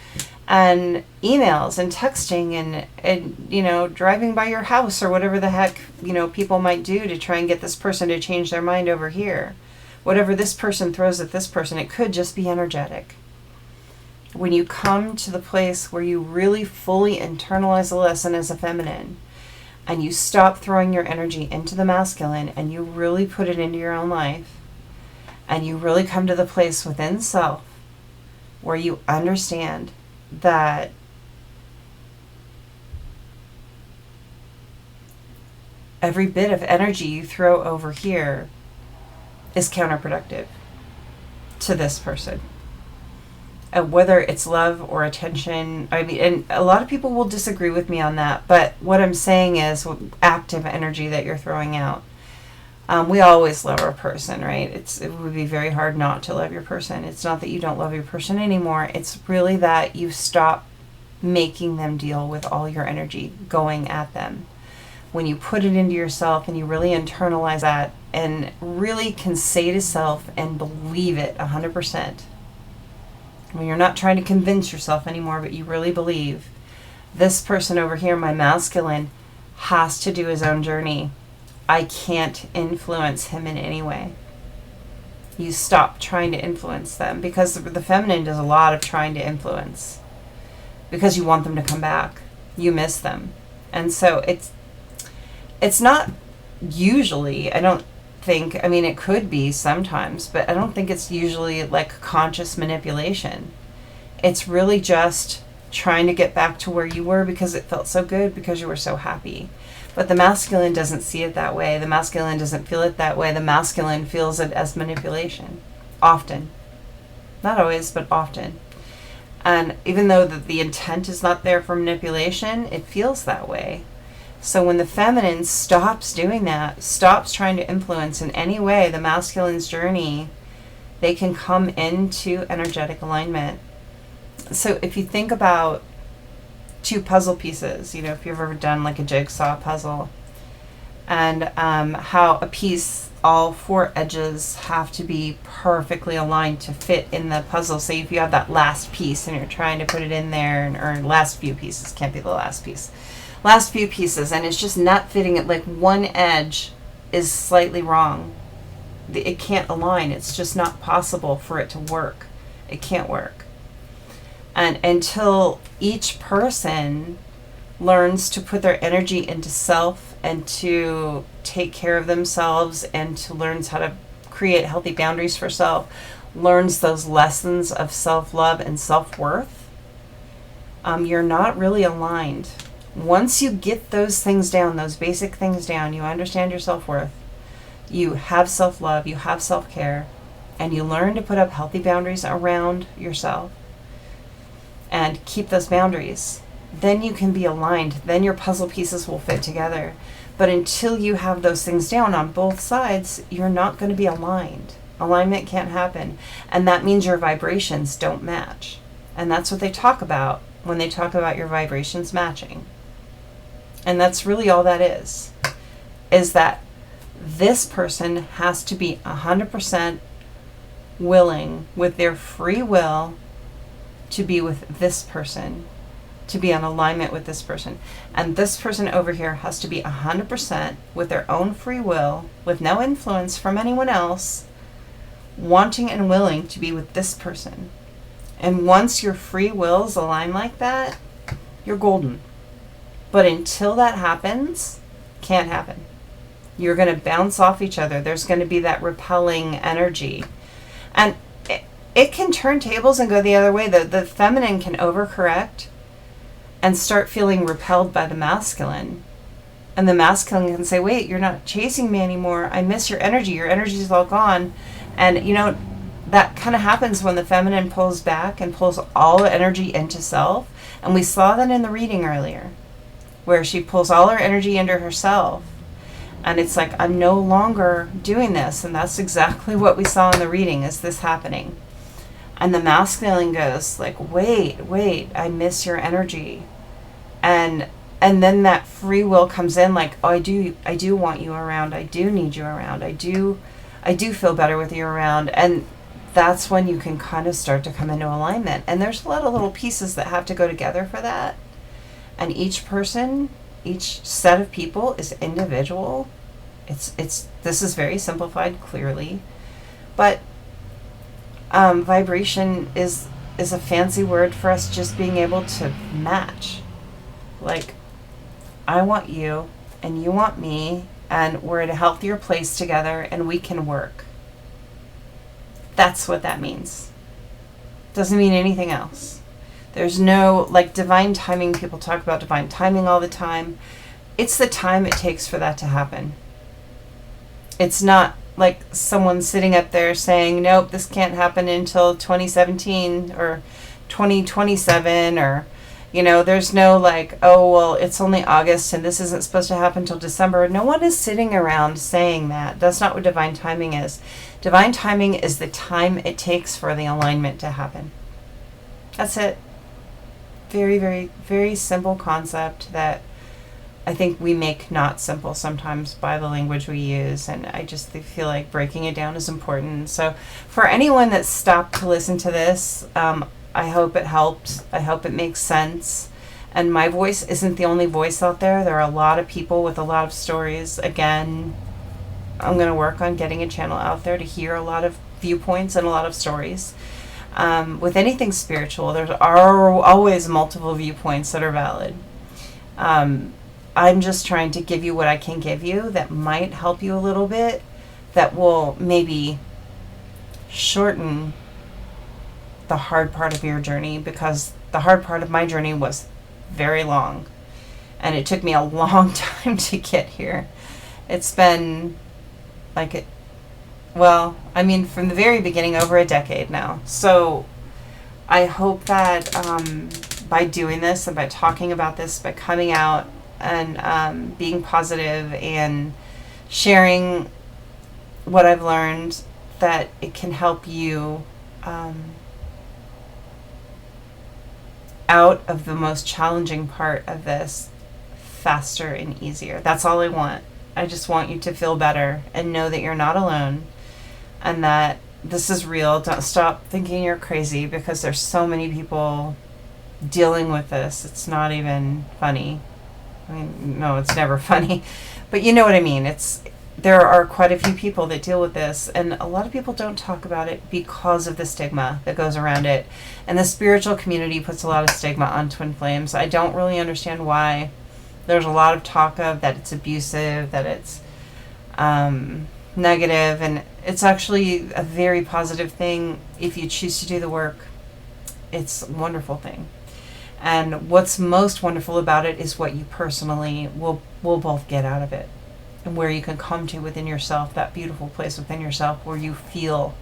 emails and texting and you know, driving by your house or whatever the heck, you know, people might do to try and get this person to change their mind over here. Whatever this person throws at this person, it could just be energetic. When you come to the place where you really fully internalize a lesson as a feminine, and you stop throwing your energy into the masculine, and you really put it into your own life, and you really come to the place within self where you understand that every bit of energy you throw over here is counterproductive to this person. Whether it's love or attention, I mean, and a lot of people will disagree with me on that, but what I'm saying is active energy that you're throwing out. We always love our person, right? It would be very hard not to love your person. It's not that you don't love your person anymore. It's really that you stop making them deal with all your energy going at them. When you put it into yourself and you really internalize that and really can say to self and believe it 100%. When you're not trying to convince yourself anymore, but you really believe this person over here, my masculine, has to do his own journey. I can't influence him in any way. You stop trying to influence them, because the feminine does a lot of trying to influence because you want them to come back. You miss them. And so it's not usually, I don't think, I mean, it could be sometimes, but I don't think it's usually like conscious manipulation. It's really just trying to get back to where you were because it felt so good, because you were so happy. But the masculine doesn't see it that way. The masculine doesn't feel it that way. The masculine feels it as manipulation. Often. Not always, but often. And even though the intent is not there for manipulation, it feels that way. So when the feminine stops doing that, stops trying to influence in any way the masculine's journey, they can come into energetic alignment. So if you think about two puzzle pieces, you know, if you've ever done like a jigsaw puzzle, and how a piece, all four edges have to be perfectly aligned to fit in the puzzle. So if you have that last piece and you're trying to put it in there, or last few pieces, can't be the last piece. Last few pieces, and it's just not fitting it, like one edge is slightly wrong. It can't align. It's just not possible for it to work. It can't work. And until each person learns to put their energy into self and to take care of themselves and to learns how to create healthy boundaries for self, learns those lessons of self-love and self-worth, you're not really aligned. Once you get those things down, those basic things down, you understand your self-worth, you have self-love, you have self-care, and you learn to put up healthy boundaries around yourself and keep those boundaries, then you can be aligned. Then your puzzle pieces will fit together. But until you have those things down on both sides, you're not going to be aligned. Alignment can't happen. And that means your vibrations don't match. And that's what they talk about when they talk about your vibrations matching. And that's really all that is that this person has to be 100% willing with their free will to be with this person, to be in alignment with this person. And this person over here has to be 100% with their own free will, with no influence from anyone else, wanting and willing to be with this person. And once your free wills align like that, you're golden. But until that happens, can't happen. You're going to bounce off each other. There's going to be that repelling energy. And it can turn tables and go the other way. The feminine can overcorrect and start feeling repelled by the masculine. And the masculine can say, wait, you're not chasing me anymore. I miss your energy. Your energy's all gone. And, you know, that kind of happens when the feminine pulls back and pulls all the energy into self. And we saw that in the reading earlier, where she pulls all her energy into herself. And it's like, I'm no longer doing this. And that's exactly what we saw in the reading, is this happening. And the masculine goes like, wait, I miss your energy. And then that free will comes in like, oh, I do want you around. I do need you around. I do feel better with you around. And that's when you can kind of start to come into alignment. And there's a lot of little pieces that have to go together for that. And each person, each set of people is individual. This is very simplified, clearly. But vibration is a fancy word for us just being able to match. Like, I want you and you want me, and we're at a healthier place together and we can work. That's what that means. Doesn't mean anything else. There's no, like, divine timing. People talk about divine timing all the time. It's the time it takes for that to happen. It's not like someone sitting up there saying, nope, this can't happen until 2017 or 2027, or, you know, there's no like, oh, well, it's only August and this isn't supposed to happen until December. No one is sitting around saying that. That's not what divine timing is. Divine timing is the time it takes for the alignment to happen. That's it. Very, very, very simple concept that I think we make not simple sometimes by the language we use, and I just feel like breaking it down is important. So for anyone that stopped to listen to this, I hope it helped. I hope it makes sense. And my voice isn't the only voice out there. There are a lot of people with a lot of stories. Again, I'm going to work on getting a channel out there to hear a lot of viewpoints and a lot of stories. With anything spiritual, there are always multiple viewpoints that are valid. I'm just trying to give you what I can give you that might help you a little bit, that will maybe shorten the hard part of your journey, because the hard part of my journey was very long, and it took me a long time to get here. It's been like from the very beginning, over a decade now. So I hope that by doing this and by talking about this, by coming out and being positive and sharing what I've learned, that it can help you out of the most challenging part of this faster and easier. That's all I want. I just want you to feel better and know that you're not alone, and that this is real. Don't stop thinking you're crazy, because there's so many people dealing with this. It's not even funny. I mean, no, it's never funny, but you know what I mean. There are quite a few people that deal with this, and a lot of people don't talk about it because of the stigma that goes around it. And the spiritual community puts a lot of stigma on twin flames. I don't really understand why. There's a lot of talk of that it's abusive, that it's negative, and it's actually a very positive thing if you choose to do the work. It's a wonderful thing. And what's most wonderful about it is what you personally will both get out of it. and where you can come to within yourself, that beautiful place within yourself where you feel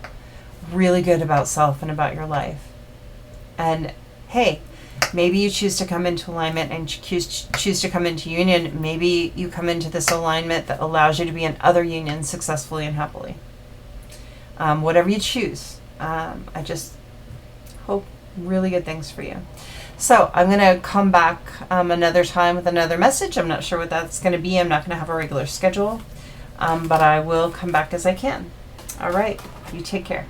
really good about self and about your life. And hey, maybe you choose to come into alignment and choose to come into union. Maybe you come into this alignment that allows you to be in other unions successfully and happily. Whatever you choose. I just hope really good things for you. So I'm going to come back another time with another message. I'm not sure what that's going to be. I'm not going to have a regular schedule, but I will come back as I can. All right. You take care.